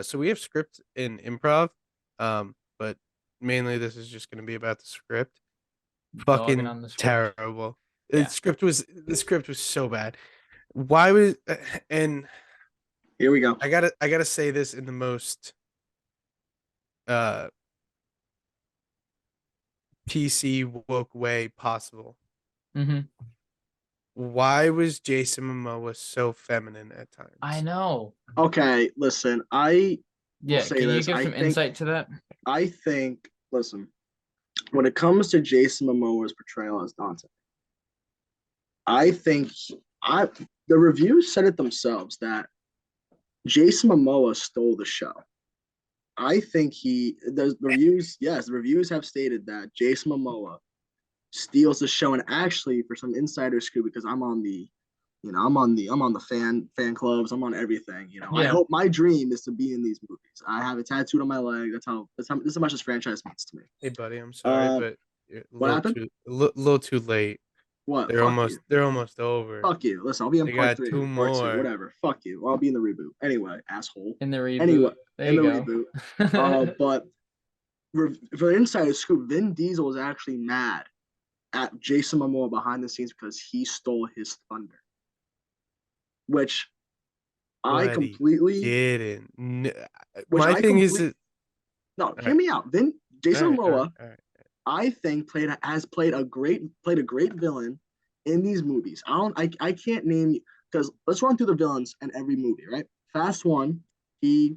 So we have script and improv, but mainly this is just going to be about the script. Dogging Fucking on the script. terrible. Yeah. The script was so bad. Why was and Here we go. I gotta say this in the most uh PC woke way possible. Mm-hmm. Why was Jason Momoa so feminine at I times? know. Okay, listen, I will Yeah, say can you this. give some insight to that? Listen, when it comes to Jason Momoa's portrayal as Dante, I think I the reviews said it themselves that Jason Momoa stole the show. I think the reviews have stated that Jason Momoa steals the show, and actually, for some insider scoop, because I'm on the fan clubs, I'm on everything. I Yeah. hope my dream is to be in these movies. I have it tattooed on my leg. This is how much this franchise means to me. Hey buddy, I'm sorry, Uh, but you're what happened? little too late. What? They're almost over. Fuck you. Listen, I'll be in They part got three two or part two, more. whatever. Fuck you. I'll be in the reboot. Anyway, asshole. In the Anyway, reboot. There in you the go. reboot. But for the insider scoop, Vin Diesel was actually mad at Jason Momoa behind the scenes because he stole his thunder, which I But he completely, didn't. which My I thing is complete. that No, all hear right, me out. all Jason right, all right, Momoa, all right. I think played a great villain in these movies. I can't name because let's run through the villains in every movie, right? Fast One, he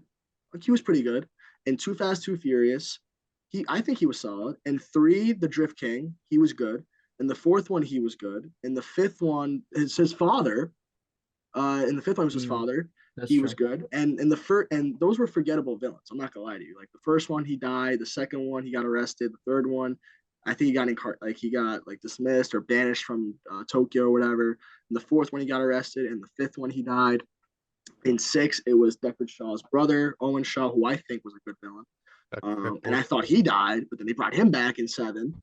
he was pretty good. In Too Fast, Too Furious, I think he was solid. In three, The Drift King, he was good. In the fourth one, he was good. In the fifth one, his father. In the fifth one was his Mm, father. that's He was true. good. And in the first, and those were forgettable villains. I'm not gonna lie to you. Like the first one, he died. The second one, he got arrested. The third one, I think he got like dismissed or banished from Tokyo or whatever. And the fourth one, he got arrested. And the fifth one, he died. In six, it was Deckard Shaw's brother, Owen Shaw, who I think was a good villain. Got And I crippled. thought he died, but then they brought him back in seven.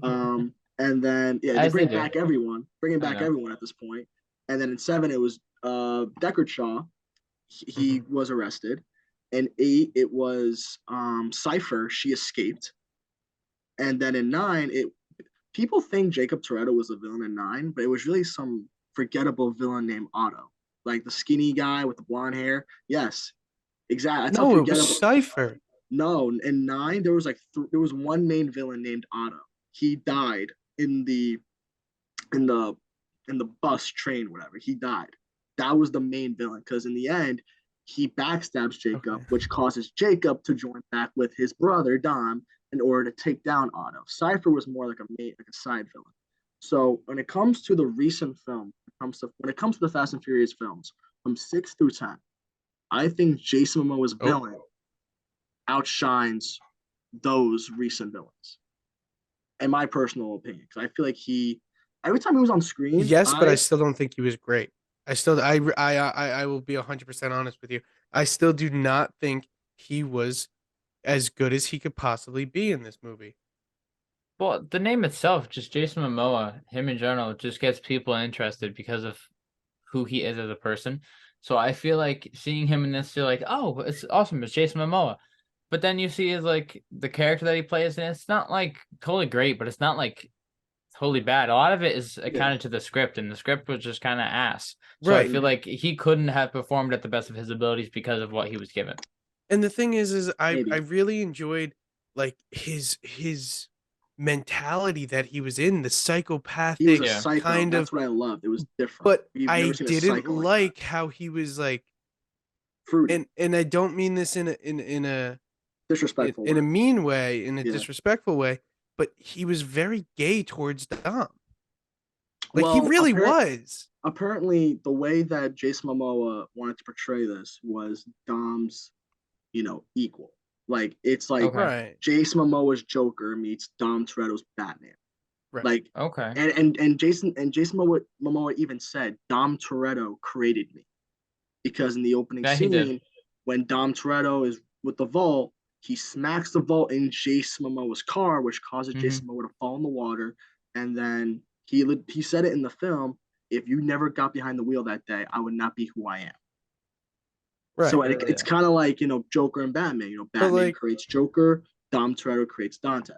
Um, And then they As they bring do. back everyone, I know. at this point. And then in 7, it was Deckard Shaw. He was arrested. In 8, it was Cypher. She escaped. And then in 9, people think Jakob Toretto was a villain in 9, but it was really some forgettable villain named Otto, like the skinny guy with the blonde hair. Yes, exactly. That's how No, it was forgettable. Cypher. No, in 9 there was like there was one main villain named Otto. He died in in the the bus train, whatever. He died. That was the main villain because in the end he backstabs Jacob, Okay. which causes Jacob to join back with his brother Dom in order to take down Otto. Cypher was more like a side villain. So when it comes to the recent film, when it comes to the Fast and Furious films from 6 through 10, I think Jason Momoa's Oh. villain outshines those recent villains, in my personal opinion. Because I feel like every time he was on screen, Yes, but I still don't think he was great. I will be 100% honest with you. I still do not think he was as good as he could possibly be in this movie. Well, the name itself, just Jason Momoa, him in general, just gets people interested because of who he is as a person. So I feel like seeing him in this, you're like, oh, it's awesome, it's Jason Momoa. But then you see his like the character that he plays, and it's not like totally great, but it's not like totally bad. A lot of it is accounted to the script, and the script was just kind of ass. So I Right. feel like he couldn't have performed at the best of his abilities because of what he was given. And the thing is I Maybe. really enjoyed like his mentality that he was in, the He was psychopathic a Yeah. psycho. kind That's of, what I loved. It was different. but We've I never seen a didn't psycho like like how he was like, fruity, and I don't mean this in disrespectful in a way. mean way, in a Yeah. disrespectful way, but he was very gay towards Dom. Like he Well, really was. apparently, the way that Jason Momoa wanted to portray this was Dom's, equal. Like it's like Okay. Right. Jason Momoa's Joker meets Dom Toretto's Batman. Right. Like, Okay. and Jason Momoa even said Dom Toretto created me, because in the opening Yeah, he did. scene, when Dom Toretto is with the vault, he smacks the vault in Jason Momoa's car, which causes Jason Momoa to fall in the water. And then he said it in the film: "If you never got behind the wheel that day, I would not be who I am." Right. So it's kind of like Joker and Batman. But Batman like creates Joker, Dom Toretto creates Dante.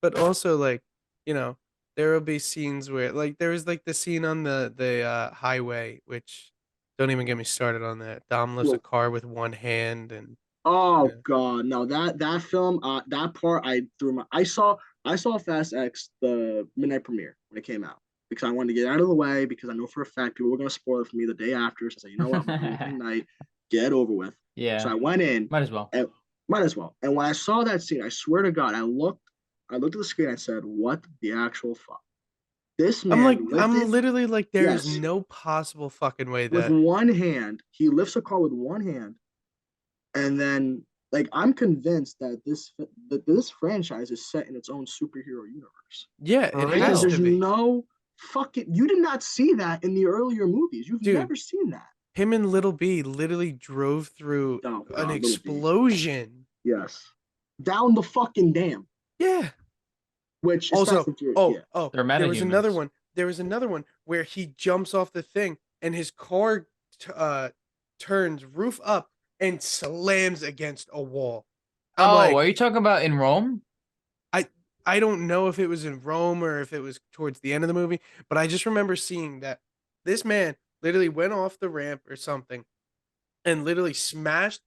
but also like, you know, there will be scenes where like there was like the scene on the highway, which don't even get me started on that. Dom lifts a Well, car with one hand and oh yeah. God, no, that film, that part I threw my I saw Fast X the midnight premiere when it came out, because I wanted to get out of the way, because I know for a fact people were gonna spoil it for me the day after. So I said, you know what, I'm gonna do opening night, get it over with. So Yeah. I went in, Might as well. and might as well. And when I saw that scene, I swear to God, I looked at the screen, I said, what the actual fuck? This man I'm lifted, literally like there is yes, no possible fucking way with that one hand. He lifts a car with one hand, and then, like, I'm convinced that this franchise is set in its own superhero universe, yeah, For it because has real. to there's be. no fucking, you did not see that in the earlier movies. You've Dude, never seen that. him and Little B literally drove through Oh an God, Little B. explosion. Yes, down the fucking dam, Yeah. which is Fast Also, and Furious. Yeah. They're there was another metahumans. one. There was another one where he jumps off the thing and his car turns roof up and slams against a wall. I'm Oh, like, are you talking about in Rome? I I don't know if it was in Rome or if it was towards the end of the movie, but I just remember seeing that this man literally went off the ramp or something and literally smashed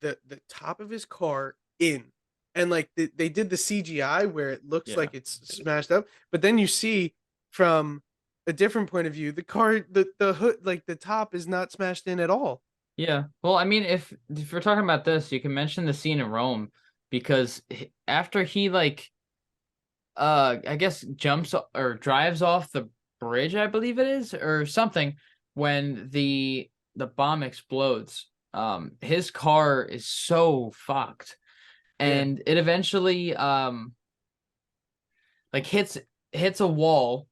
the top of his car in. And like they did the CGI where it looks Yeah. like it's smashed up, but then you see from a different point of view, the car, the hood, like the top is not smashed in at all. Yeah. Well, I mean, if we're talking about this, you can mention the scene in Rome because after he like I guess jumps or drives off the bridge, I believe it is, or something, when the bomb explodes, his car is so fucked. Yeah. And it eventually like hits a wall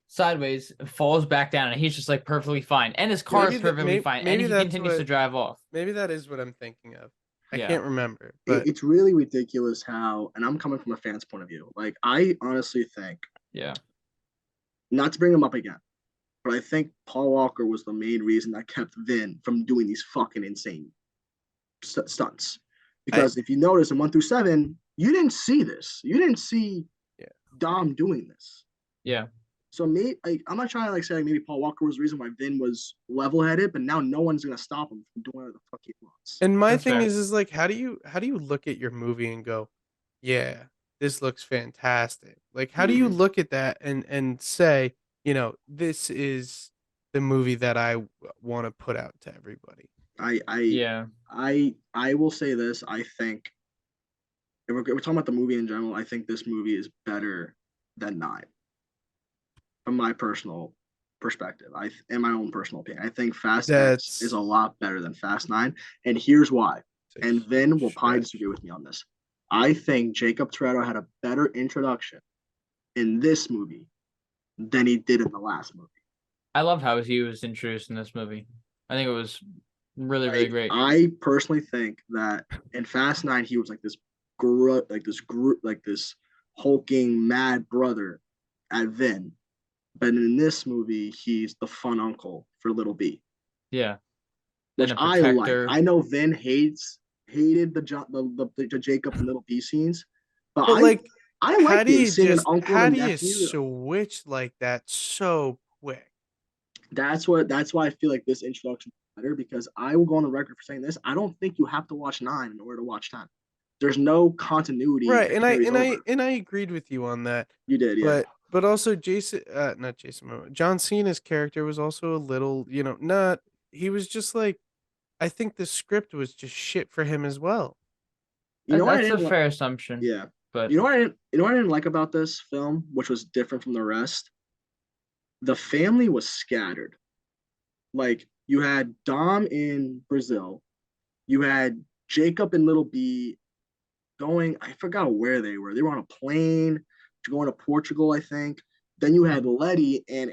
sideways, falls back down, and he's just like perfectly fine. And his car is perfectly fine, and Maybe he that's continues to what drive off. maybe that is what I'm thinking of. I Yeah. can't remember, but It's really ridiculous how, and I'm coming from a fan's point of view. Like, I honestly think Yeah. not to bring him up again, but I think Paul Walker was the main reason that kept Vin from doing these fucking insane stunts. I Because if you notice in 1 through 7, you didn't see this. You didn't see Yeah. Dom doing this. Yeah. So maybe I'm not trying to say maybe Paul Walker was the reason why Vin was level-headed, but now no one's gonna stop him from doing whatever the fuck he wants. And my That's thing fair. is like how do you look at your movie and go, yeah, this looks fantastic. Like how do you Mhm. look at that and say, this is the movie that I want to put out to everybody. Yeah. I will say this. I think if we're talking about the movie in general, I think this movie is better than 9, from my personal perspective. In my own personal opinion, I think Fast X is That's a lot better than Fast 9, and here's why. a And Vin will huge probably stretch. disagree with me on this. I think Jakob Toretto had a better introduction in this movie than he did in the last movie. I love how he was introduced in this movie. I think it was really, really great. I personally think that in Fast 9 he was like this like this hulking mad brother at Vin, but in this movie he's the fun uncle for Little B, Yeah. which And a I like. protector. I know Vin hated the Jacob and Little B scenes, but But like I liked it seeing an uncle how and do you nephew. switch like that so quick? That's why I feel like this introduction is better, because I will go on the record for saying this. I don't think you have to watch 9 in order to watch 10. There's no continuity Right, that carries over. and I agreed with you on that. You did, yeah. But also Jason not Jason Momoa, John Cena's character was also a little, not he was just like I think the script was just shit for him as well. You know what I That's a didn't like? fair assumption. Yeah. But You know what I didn't like about this film, which was different from the rest? The family was scattered. Like you had Dom in Brazil, you had Jacob and Little B going. I forgot where they were. They were on a plane going to Portugal, I think. Then you had Letty in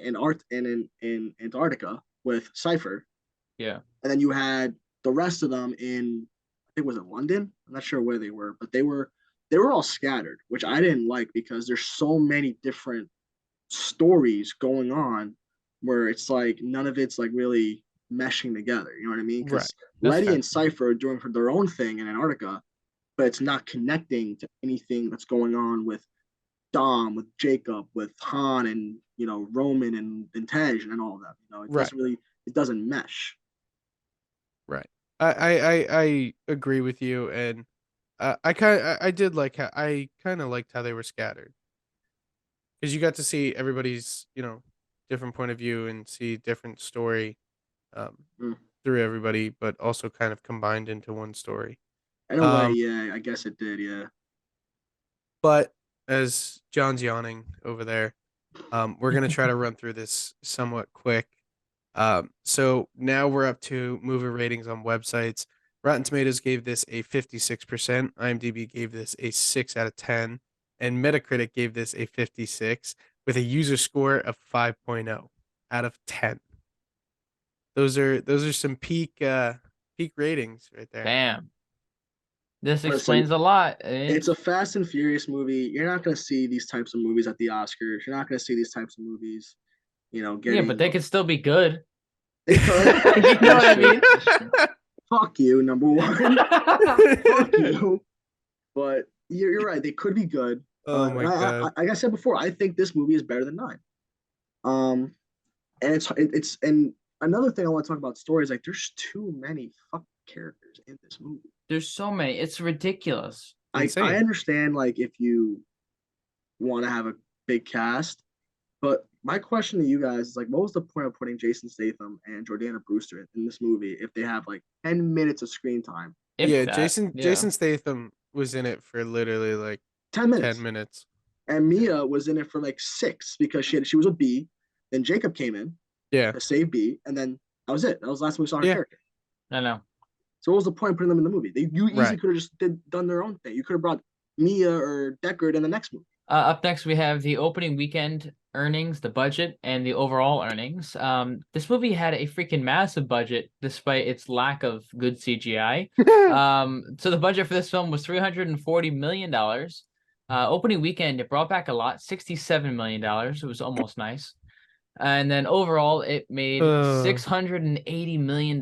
Antarctica with Cypher, yeah. and then you had the rest of them in, I think, was it London? I'm not sure where they were, but they were all scattered, which I didn't like because there's so many different stories going on where it's like none of it's like really meshing together. You know what I mean? Right. Because That's Letty fair. and Cypher are doing their own thing in Antarctica, but it's not connecting to anything that's going on with Dom, with Jacob, with Han, and Roman and Tej and all of that. It Right. doesn't really, it doesn't mesh. Right. I agree with you, and I did like how I kind of liked how they were scattered because you got to see everybody's different point of view and see different story um, Mm. through everybody, but also kind of combined into one story. In a way, Um, yeah, I guess it did, yeah. but as John's yawning over there, we're gonna try to run through this somewhat quick. So now we're up to movie ratings on websites. Rotten Tomatoes gave this a 56%. IMDb gave this a 6 out of 10. And Metacritic gave this a 56 with a user score of 5.0 out of 10. Those are some peak ratings right there. Bam. This Listen, explains a lot. it's a Fast and Furious movie. You're not going to see these types of movies at the Oscars. You're not going to see these types of movies, Yeah, getting. but they could still be good. They could. You know what I mean? Fuck you, number one. Fuck you. But you're right. They could be good. Oh my god. Like I said before, I think this movie is better than 9. And and another thing I want to talk about stories, like there's too many fucking characters in this movie. There's so many. It's ridiculous. I Insane. understand like if you want to have a big cast, but my question to you guys is like, what was the point of putting Jason Statham and Jordana Brewster in this movie if they have like 10 minutes of screen time? If Yeah, that. Yeah. Jason Statham was in it for literally like 10 minutes. 10 minutes. And Mia was in it for like 6 because she was with B. Then Jacob came in Yeah. to save B, and then that was it. That was the last time we saw her Yeah. character. I know. So what was the point of putting them in the movie? You easily Right. could have just done their own thing. You could have brought Mia or Deckard in the next movie. Up next, we have the opening weekend earnings, the budget, and the overall earnings. This movie had a freaking massive budget despite its lack of good CGI. So the budget for this film was $340 million. Opening weekend, it brought back a lot, $67 million. It was almost nice. And then overall, it made $680 million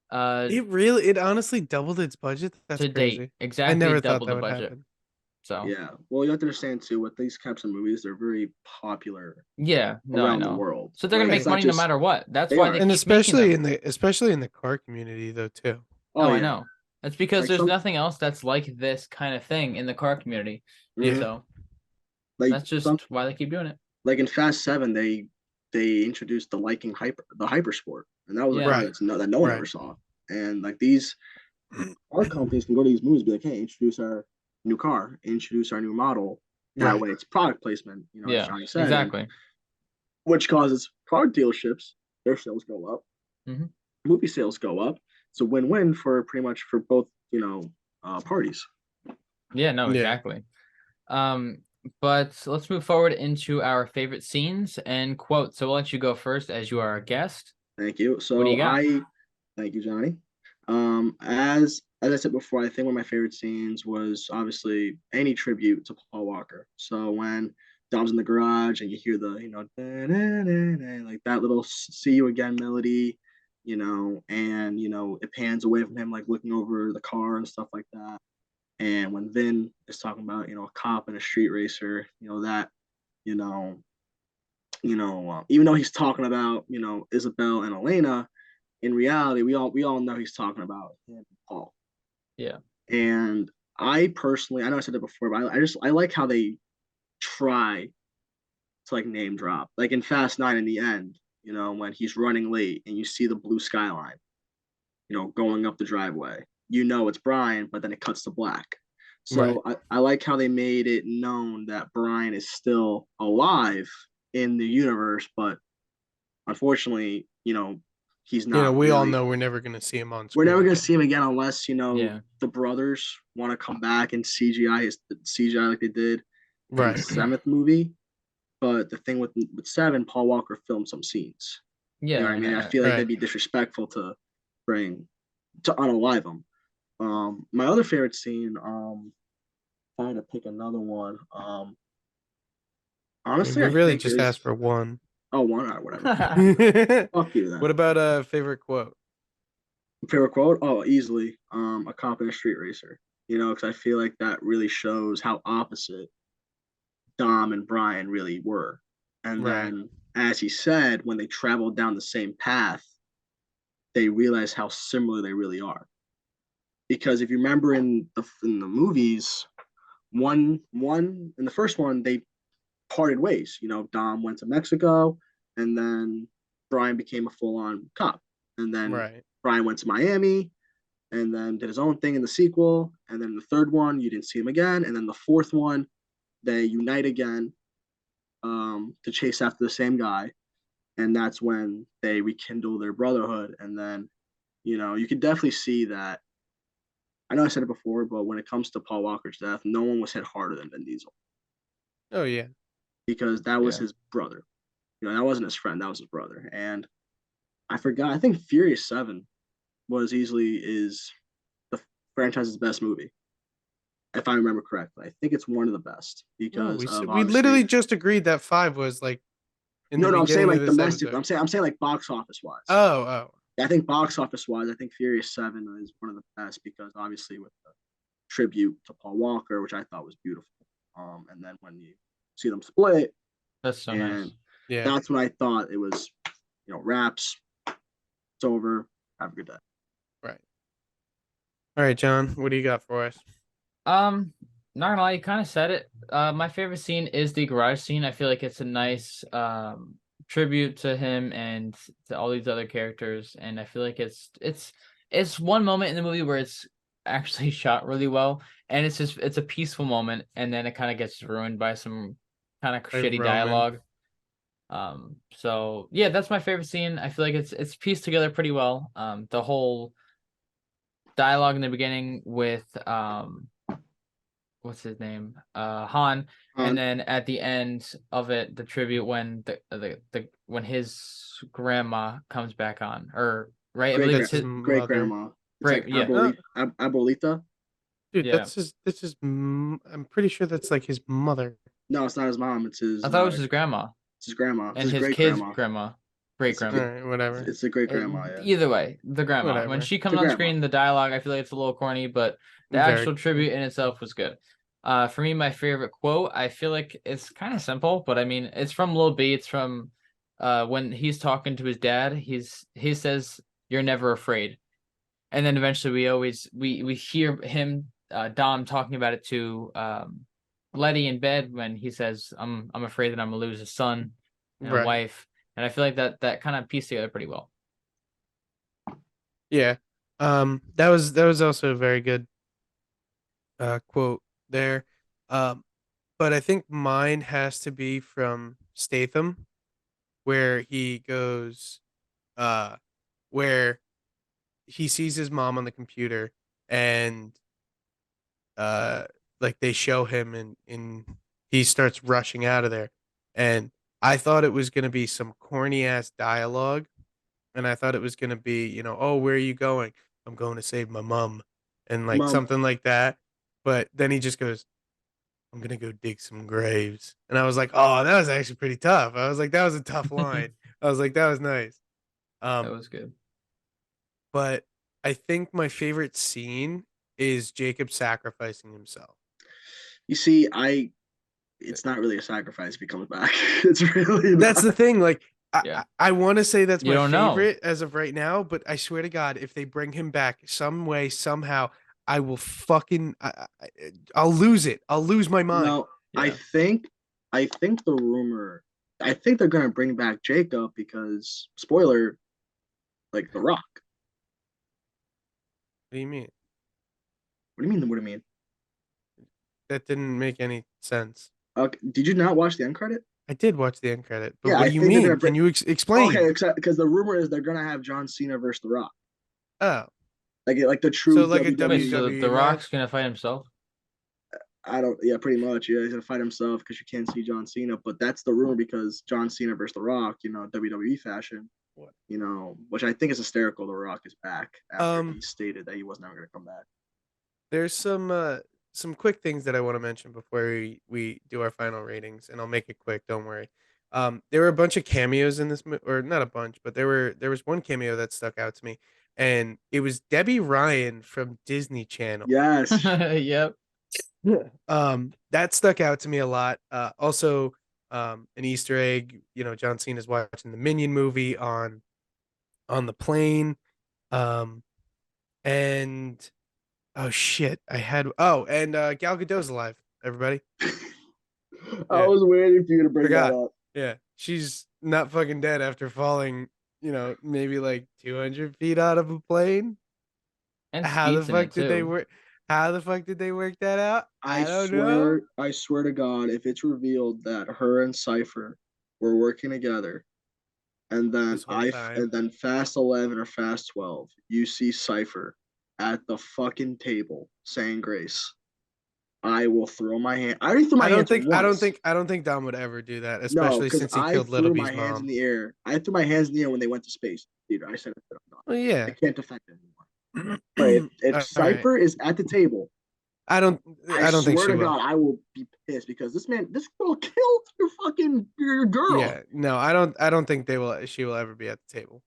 it honestly doubled its budget. That's to date. crazy. Exactly, I never thought doubled that the would budget. happen. So Yeah. Well, you have to understand too, with these types of movies, they're very popular yeah, no, I around the know. world. So they're gonna Like, make it's not money no just matter what. That's they why are. they And keep making them. especially in the car community though too. Oh I yeah. know. That's because Like there's some, nothing else that's like this kind of thing in the car community. Yeah. So like that's just some, why they keep doing it. like in Fast 7, they introduced the hypersport, and that was a Yeah. car Right. that no one Right. ever saw. And like these car companies can go to these movies and be like, hey, introduce our new car, introduce our new model. That Right. way, it's product placement. You know, as Yeah, Johnny said, exactly. which causes car dealerships their sales go up, Mhm. movie sales go up. It's a win-win for pretty much for both parties. Yeah, no, Yeah. exactly. But let's move forward into our favorite scenes and quotes. So we'll let you go first as you are our guest. Thank you. What do So you got? thank you, Johnny. As I said before, I think one of my favorite scenes was obviously any tribute to Paul Walker. So when Dom's in the garage and you hear the like that little "See You Again" melody, and it pans away from him like looking over the car and stuff like that. And when Vin is talking about a cop and a street racer, that you know even though he's talking about Isabel and Elena, in reality we all know he's talking about him and Paul. Yeah. And I personally, I know I said it before, but I like how they try to like name drop, like in Fast 9 in the end, when he's running late and you see the blue skyline, going up the driveway, it's Brian, but then it cuts to black. So I like how they made it known that Brian is still alive in the universe, but unfortunately, he's not. We all really. know we're never gonna see him on We're screen. never gonna again. see him again unless Yeah. the brothers want to come back and CGI like they did in the Right. 7th movie. But the thing with 7, Paul Walker filmed some scenes. You know Yeah. what I mean? I feel like that'd be disrespectful to unalive him. My other favorite scene, trying to pick another one. Honestly, we I really think just asked for one. Oh, one, or whatever. Fuck you then. What about a favorite quote? Favorite quote? Oh, easily. A cop and a street racer. Because I feel like that really shows how opposite Dom and Brian really were. And Right. then, as he said, when they traveled down the same path, they realized how similar they really are. Because if you remember in the movies, one in the first one they parted ways. Dom went to Mexico, and then Brian became a full-on cop, and then Right. Brian went to Miami, and then did his own thing in the sequel, and then the third one you didn't see him again, and then the fourth one they unite again to chase after the same guy, and that's when they rekindle their brotherhood. And then you could definitely see that. I know I said it before, but when it comes to Paul Walker's death, no one was hit harder than Vin Diesel, Oh yeah. because that was Yeah. his brother. That wasn't his friend, that was his brother. And I forgot, I think Furious 7 is the franchise's best movie, if I remember correctly. I think it's one of the best No, because of we literally just agreed that 5 was like in the I'm saying beginning of like this domestic. episode. I'm saying like box office wise. Oh. I think box office wise, I think Furious 7 is one of the best because obviously with the tribute to Paul Walker, which I thought was beautiful. And then when you see them split, That's so nice. Yeah. that's when I thought it was, wraps. It's over. Have a good day. Right. All right, John, what do you got for us? Not gonna lie, you kind of said it. My favorite scene is the garage scene. I feel like it's a nice tribute to him and to all these other characters, and I feel like it's one moment in the movie where it's actually shot really well, and it's a peaceful moment, and then it kind of gets ruined by some kind of By shitty Roman. dialogue. So yeah, that's my favorite scene. I feel like it's pieced together pretty well. The whole dialogue in the beginning with what's his name? Han. And then at the end of it, the tribute when the when his grandma comes back on, or right? I believe it's his great grandma. Right, Like yeah. Abuelita. Dude, Yeah. this is I'm pretty sure that's like his mother. No, it's not his mom. It's his. I thought it was his grandma. It's his grandma. It's and his his great kid's grandma. great It's a All grandma. good, right, whatever. it's a great grandma. Yeah. Either way, the grandma. When Whatever. she comes The on grandma. screen, the dialogue, I feel like it's a little corny, but the Very actual tribute in itself was good. For me, my favorite quote, I feel like it's kind of simple, but I mean, it's from Lil B. It's from when he's talking to his dad. He says, "You're never afraid," and then eventually we hear him, Dom, talking about it to Letty in bed when he says, I'm afraid that I'm gonna lose a son and a right. wife," and I feel like that kind of pieced together pretty well. Yeah. That was also a very good quote there. Um, but I think mine has to be from Statham, where he goes, uh, where he sees his mom on the computer, and uh, like they show him, and he starts rushing out of there, and I thought it was gonna be some corny ass dialogue, and I thought it was gonna be, oh, where are you going? I'm going to save my mom, and like Mom, something like that. But then he just goes, I'm gonna go dig some graves. And I was like, oh, that was actually pretty tough. I was like, that was a tough line. I was like, that was nice. That Um, was good. but I think my favorite scene is Jacob sacrificing himself. you see, it's not really a sacrifice if he comes back. It's really That's not. the thing. Like, I, Yeah, I want to say that's you my don't know. favorite as of right now, but I swear to God, if they bring him back some way, somehow, I will fucking, I'll lose it. I'll lose my mind. No, Yeah, I think the rumor, I think they're gonna bring back Jacob because spoiler, like The Rock. What do you mean? What do you mean? What do you mean? That didn't make any sense. Did you not watch the end credit? I did watch the end credit, but Yeah, what I do you think they're gonna mean? bring. Can you Okay, explain? except because the rumor is they're gonna have John Cena versus The Rock, Oh, like the so true like a wait, WWE. so WWE the Rock's match? gonna fight himself? I don't. Yeah, pretty much. Yeah, he's gonna fight himself because you can't see John Cena. But that's the rumor because John Cena versus The Rock, WWE fashion, What? which I think is hysterical. The Rock is back after Um, he stated that he was never gonna come back. there's some quick things that I want to mention before we do our final ratings, and I'll make it quick. Don't worry. There were a bunch of cameos in this, or not a bunch, but there was one cameo that stuck out to me, and it was Debbie Ryan from Disney Channel. Yes. Yep. That stuck out to me a lot. Also, an Easter egg. John Cena's watching the Minion movie on the plane. Um, and oh shit, and Gal Gadot's alive. Everybody, I yeah, was waiting for you to bring that forgot. up. Yeah, she's not fucking dead after falling. Maybe like 200 feet out of a plane. And How the Skeet's in fuck it did they too. work? How the fuck did they work that out? I I don't know. swear, I swear to God, if it's revealed that her and Cypher were working together, and then This whole time. and then Fast 11 or Fast 12, you see Cypher at the fucking table saying grace. I will throw my hand. I already threw my I don't hands think I don't once. think I don't think Dom would ever do that, No, especially because since he I killed threw my Littleby's hands in mom. the air. I threw my hands in the air when they went to space, dude. I said, I'm done. Well, I yeah. can't defend it anymore. But if All right. Cypher is at the table, I don't I I don't think swear she to will. God, I will be pissed because this girl killed your girl. Yeah, no, I don't think she will ever be at the table.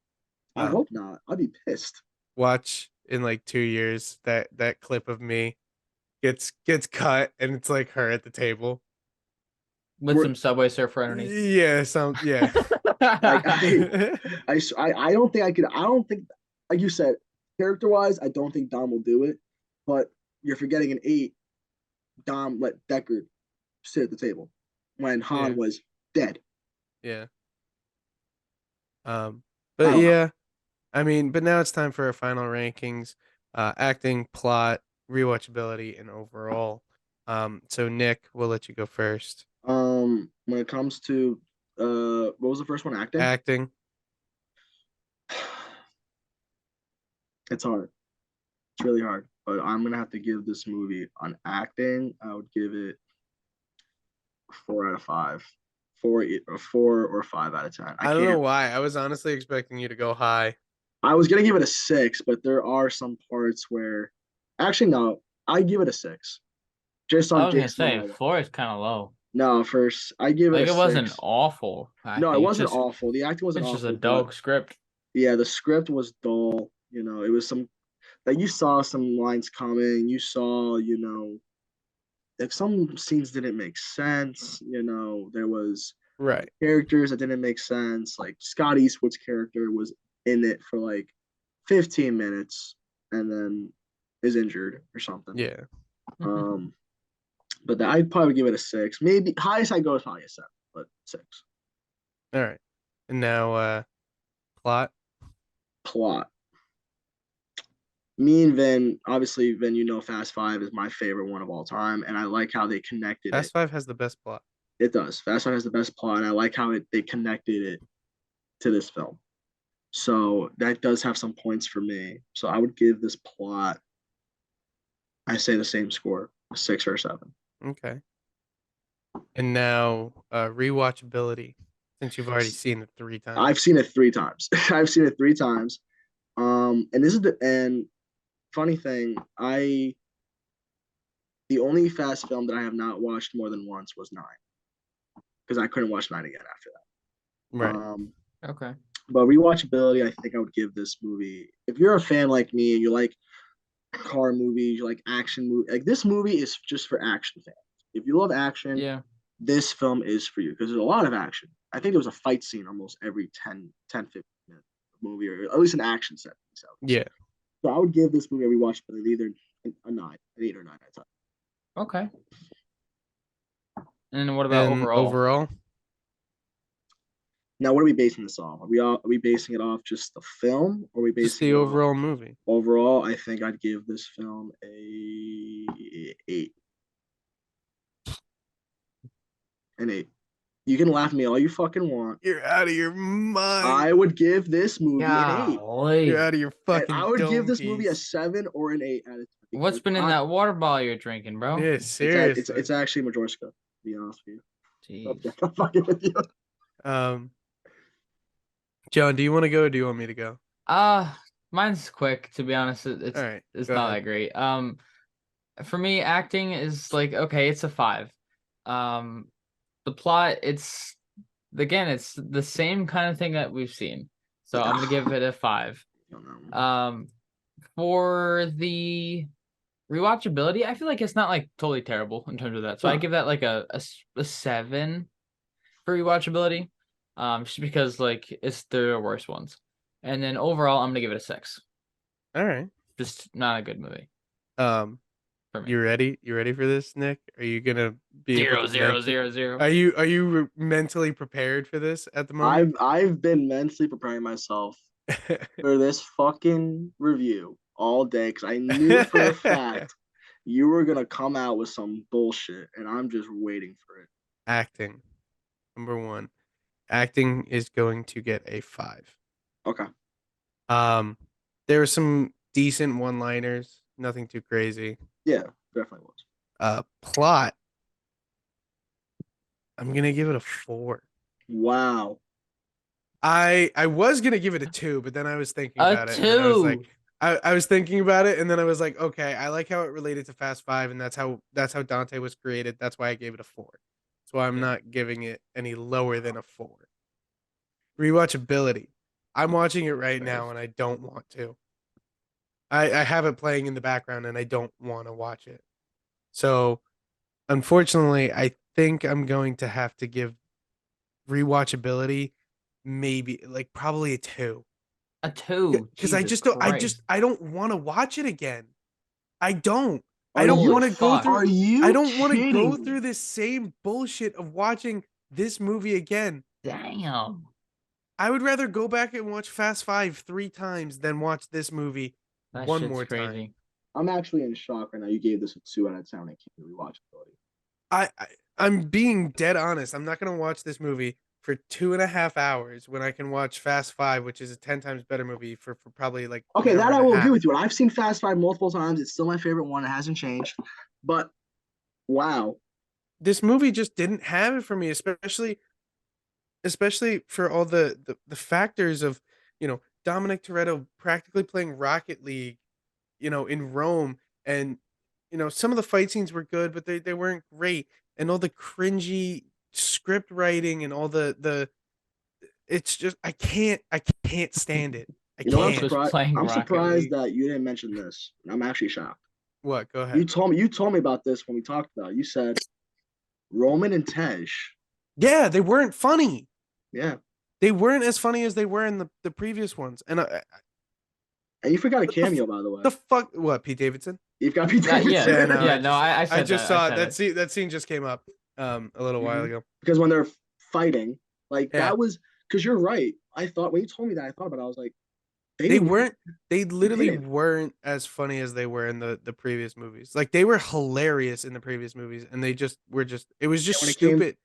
I Um, hope not. I'd be pissed. watch in like 2 years that clip of me gets cut, and it's like her at the table. With some Subway Surfer underneath. Yeah, yeah. Like I don't think I could. I don't think, like you said, character wise, I don't think Dom will do it. But you're forgetting an 8. Dom let Deckard sit at the table when Han Yeah, was dead. yeah. Um, I but don't know. yeah, I mean, but now it's time for our final rankings: acting, plot, rewatchability, and overall. So Nick, we'll let you go first. When it comes to what was the first one? Acting. Acting. It's hard. It's really hard. But I'm gonna have to give this movie on acting. I would give it 4 out of 5. 4 or 5 out of 10. I I don't know can't. why. I was honestly expecting you to go high. I was gonna give it a 6, but there are some parts where, actually no, I give it a 6. Just I on was gonna Jason say Momoa. 4 is kind of low. No, first I give it Like a it wasn't 6. awful No, it acting. wasn't awful. The acting wasn't It's just a awful, but dog script. yeah, the script was dull. It was like you saw some lines coming. You saw, like some scenes didn't make sense. There was Right. characters that didn't make sense. Like Scott Eastwood's character was in it for like 15 minutes and then is injured or something. Yeah. Um, but I'd probably give it a 6. Maybe highest I go is probably a 7, but 6. All right. And now plot. Plot. Me and Vin, obviously, Vin, Fast Five is my favorite one of all time, and I like how they connected it. Fast 5 has the best plot. It does. Fast Five has the best plot, and I like how they connected it to this film. So that does have some points for me. So I would give this plot, I say the same score, a 6 or a 7. Okay. And now rewatchability, since you've already seen it 3 times. I've seen it 3 times. I've seen it 3 times. And this is and funny thing, the only Fast film that I have not watched more than once was 9, because I couldn't watch 9 again after that. Right. Okay. But rewatchability, I think I would give this movie. If you're a fan like me and you like car movies, you like action movies, like this movie is just for action fans. If you love action, Yeah. this film is for you, because there's a lot of action. I think there was a fight scene almost every 15 minutes movie, or at least an action set. So, Yeah. so I would give this movie a rewatchability, either a 9, an 8 or 9 at time. Okay. And what about And overall? overall, Now, what are we basing this off? Are we basing it off just the film, or are we basing just the it off overall movie. overall? I think I'd give this film a 8. An 8. You can laugh at me all you fucking want. You're out of your mind. I would give this movie an 8. Golly. You're out of your And fucking I would give dome this movie a piece. 7 or an 8 out of 10. What's because been in that water bottle you're drinking, bro? Yeah, seriously. It's actually Majorska, to be honest with you. Jeez. Okay, I'm fucking with you. John, do you want to go or do you want me to go? Mine's quick, to be honest. It's All right, it's go not ahead. that great. For me, acting is like, okay, it's a 5. The plot, it's the same kind of thing that we've seen. So I'm gonna give it a 5. I don't know. For the rewatchability, I feel like it's not like totally terrible in terms of that. So I No. give that like a 7 for rewatchability. Just because like it's the worst ones. And then overall, I'm gonna give it a 6. All right. Just not a good movie Um, for me. You ready? You ready for this, Nick? Are you gonna be able to 0, 0, mentally- 0, 0. Are you mentally prepared for this at the moment? I've been mentally preparing myself for this fucking review all day, because I knew for a fact you were gonna come out with some bullshit, and I'm just waiting for it. Acting. Number 1. Acting is going to get a 5. Okay. There were some decent one-liners, nothing too crazy. Yeah, definitely was. Plot. I'm gonna give it a 4. Wow. I was gonna give it a 2, but then I was thinking A about it. And then I was like, 2. I was thinking about it, and then I was like, okay, I like how it related to Fast 5, and that's how Dante was created. That's why I gave it a 4. That's why I'm Yeah. not giving it any lower than a 4. Rewatchability. I'm watching it right now, and I don't want to. I have it playing in the background, and I don't want to watch it. So, unfortunately, I think I'm going to have to give rewatchability maybe like probably a 2. A 2. Because I Jesus just don't Christ. I don't want to watch it again. I don't. I Are don't you- want to go fuck. through Are you I don't want to go kidding through me? this same bullshit of watching this movie again. Damn. I would rather go back and watch Fast 5 3 times than watch this movie That one shit's more crazy. time. I'm actually in shock right now. You gave this a 2 out of 10 when it came to rewatchability. I'm being dead honest. I'm not gonna watch this movie for 2.5 hours when I can watch Fast 5, which is a 10 times better movie for probably like an Okay, hour that and I a will agree half. with you. And I've seen Fast Five multiple times. It's still my favorite one. It hasn't changed. But wow. This movie just didn't have it for me, especially for all the factors of, Dominic Toretto practically playing Rocket League, in Rome, and some of the fight scenes were good, but they weren't great. and all the cringy script writing and all the it's just I can't stand it. I You know what? I'm can't. surprised. playing I'm Rocket surprised League. that you didn't mention this. I'm actually shocked. What? Go You ahead. told me about this when we talked about it. You said Roman and Tej. Yeah, they weren't funny. Yeah. They weren't as funny as they were in the previous ones. And And you forgot a what the cameo, by the way. the fuck? What? Pete Davidson? You've got Pete Yeah, Davidson. Yeah, no, yeah, I no, just I I said just that. I saw said that it. scene. That scene just came up a little while ago. Because when they're fighting, like Yeah. that was because you're right. I thought when you told me that, I thought about it. I was like, They weren't. They literally didn't. weren't as funny as they were in the previous movies. Like they were hilarious in the previous movies, and they just were just. It was just when it came- stupid.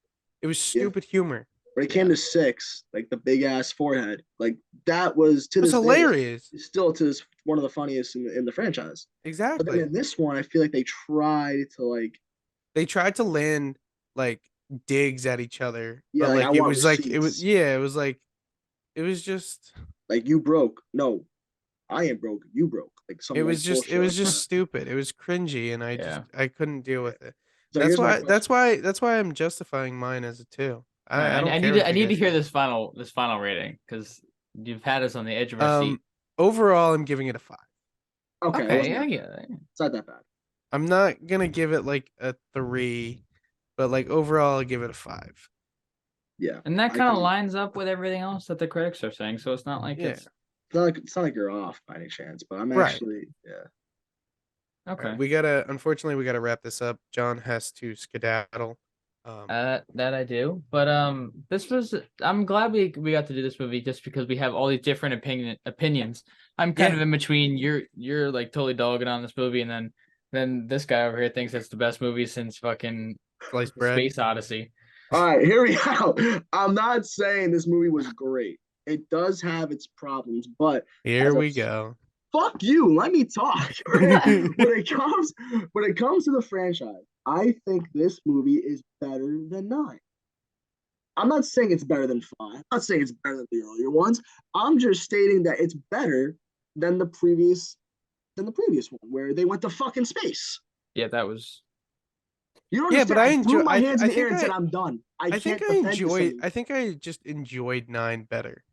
It was stupid humor. when it came to 6, like the big ass forehead, like that was to It was this day hilarious. still to this one of the funniest in the franchise. But then Exactly. in this one, I feel like they tried to like They tried to land like digs at each other, yeah, but like I like it want was like it was receipts. yeah, it was like it was just Like you broke. No, I ain't broke. You broke. Like it something was like just it bullshit was like just that. stupid. It was cringy, and Yeah. I couldn't deal with it. So That's here's my why question. that's why I'm justifying mine as a 2. All right, I don't I care need what to you guys hear think. this final rating because you've had us on the edge of our seat. Overall, I'm giving it a 5. Okay, it Okay, wasn't yeah, that yeah. bad. It's not that bad. I'm not gonna give it like a 3, but like overall, I'll give it a 5. Yeah. And that I kind of can- lines up with everything else that the critics are saying, so it's not like Yeah. It's not like you're off by any chance, but I'm Right. actually yeah. okay. Unfortunately, we gotta wrap this up. John has to skedaddle. That I do, but I'm glad we got to do this movie just because we have all these different opinions. I'm kind Yeah. of in between. You're like totally dogging on this movie, and then this guy over here thinks it's the best movie since fucking Sliced bread. Space Odyssey. All right, here we go. I'm not saying this movie was great. It does have its problems, but Here as we a- go. fuck you. Let me talk. when it comes to the franchise, I think this movie is better than 9. I'm not saying it's better than 5. I'm not saying it's better than the earlier ones. I'm just stating that it's better than the previous one where they went to fucking space. Yeah, that was. You don't Yeah, understand. but I I threw enjoy. my hands in the air think and said, "I'm done. I think can't I defend this enjoy. anymore." I think I just enjoyed 9 better.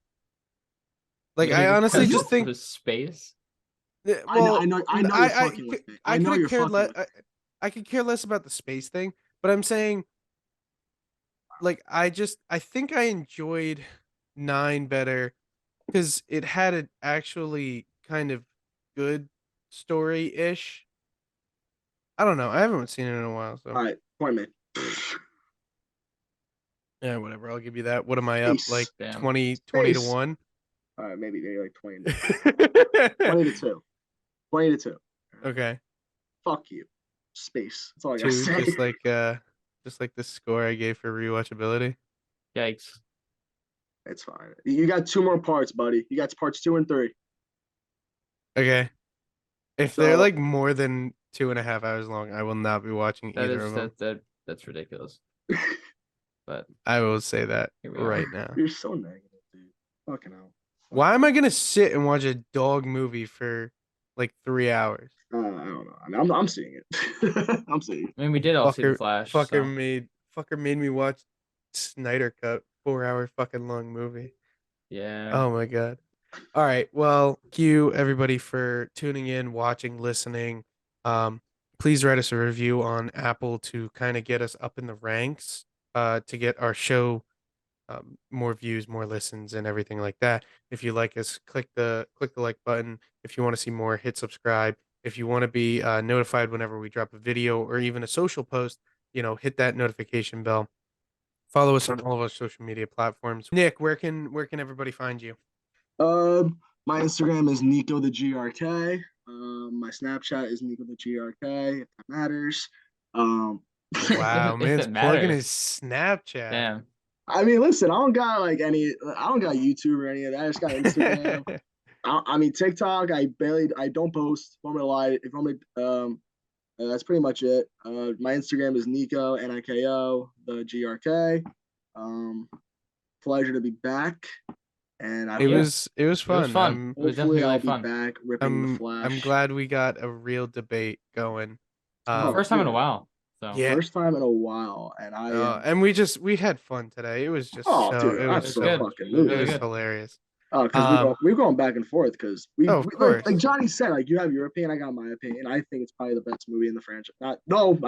Like Maybe I honestly because just think. it was space. Well, I know you're fucking with me. I know could you're care fucking with me. I could care less about the space thing, but I'm saying, like, I think I enjoyed 9 better because it had an actually kind of good story ish. I don't know. I haven't seen it in a while, so All right, point made. yeah, whatever. I'll give you that. What am I up? Space. Like Damn. 20 to Space. 1? All right, maybe like 20 to 20 to 2. 20 to 2. Okay. Fuck you. Space. That's all I gotta 2, say. just like the score I gave for rewatchability. Yikes. It's fine. You got 2 more parts, buddy. You got parts 2 and 3. Okay. If they're So- like more than 2.5 hours long, I will not be watching That either is of them. that's ridiculous. But I will say that here we are. right now. You're so negative, dude. Fucking hell. Why am I gonna sit and watch a dog movie for like 3 hours? I don't know. I mean, I'm seeing it. I'm seeing it. I mean, we did all see the Flash. So. Fucker made me watch Snyder Cut 4-hour fucking long movie. Yeah. Oh my god. All right. Well, thank you everybody for tuning in, watching, listening. Please write us a review on Apple to kind of get us up in the ranks, to get our show more views, more listens, and everything like that. If you like us, click the like button. If you want to see more, hit subscribe. If you want to be notified whenever we drop a video or even a social post, hit that notification bell. Follow us on all of our social media platforms. Nick, where can everybody find you? My Instagram is Nico the GRK. My Snapchat is Nico the GRK, if that matters. Wow, If man's it plugging matters. his Snapchat. Damn. I mean, listen, I don't got YouTube or any of that. I just got Instagram. I mean, TikTok, I don't post. If I'm gonna lie, that's pretty much it. My Instagram is Nico Niko the GRK. Pleasure to be back, and It was fun. fun. It was Hopefully, definitely I'll really be fun. back ripping the Flash. I'm glad we got a real debate going. First time in a while. So Yeah. First time in a while, and and we had fun today. It was just dude, it I'm was so good. fucking Really moved. it was good. hilarious. Oh, because we're going back and forth because Of course. like Johnny said, like you have your opinion, I got my opinion. I think it's probably the best movie in the franchise. I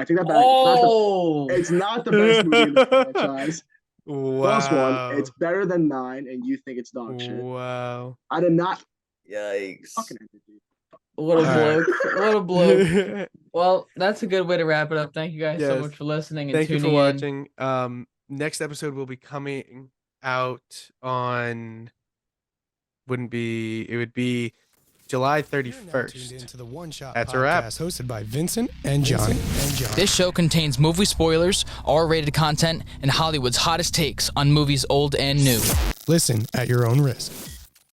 take that back. Oh, It's not the best movie in the franchise. Plus one, Wow. it's better than 9, and you think it's dog shit. Wow. I did not yikes! fucking end it, dude. What a All right. bloke! What a bloke! Well, that's a good way to wrap it up. Thank you guys so Yes. much for listening and Thank you tuning for in. watching. Next episode will be coming out on it would be July 31st. Into the One Shot That's a wrap. podcast hosted by Vincent and Jonny. This show contains movie spoilers, R-rated content, and Hollywood's hottest takes on movies old and new. Listen at your own risk.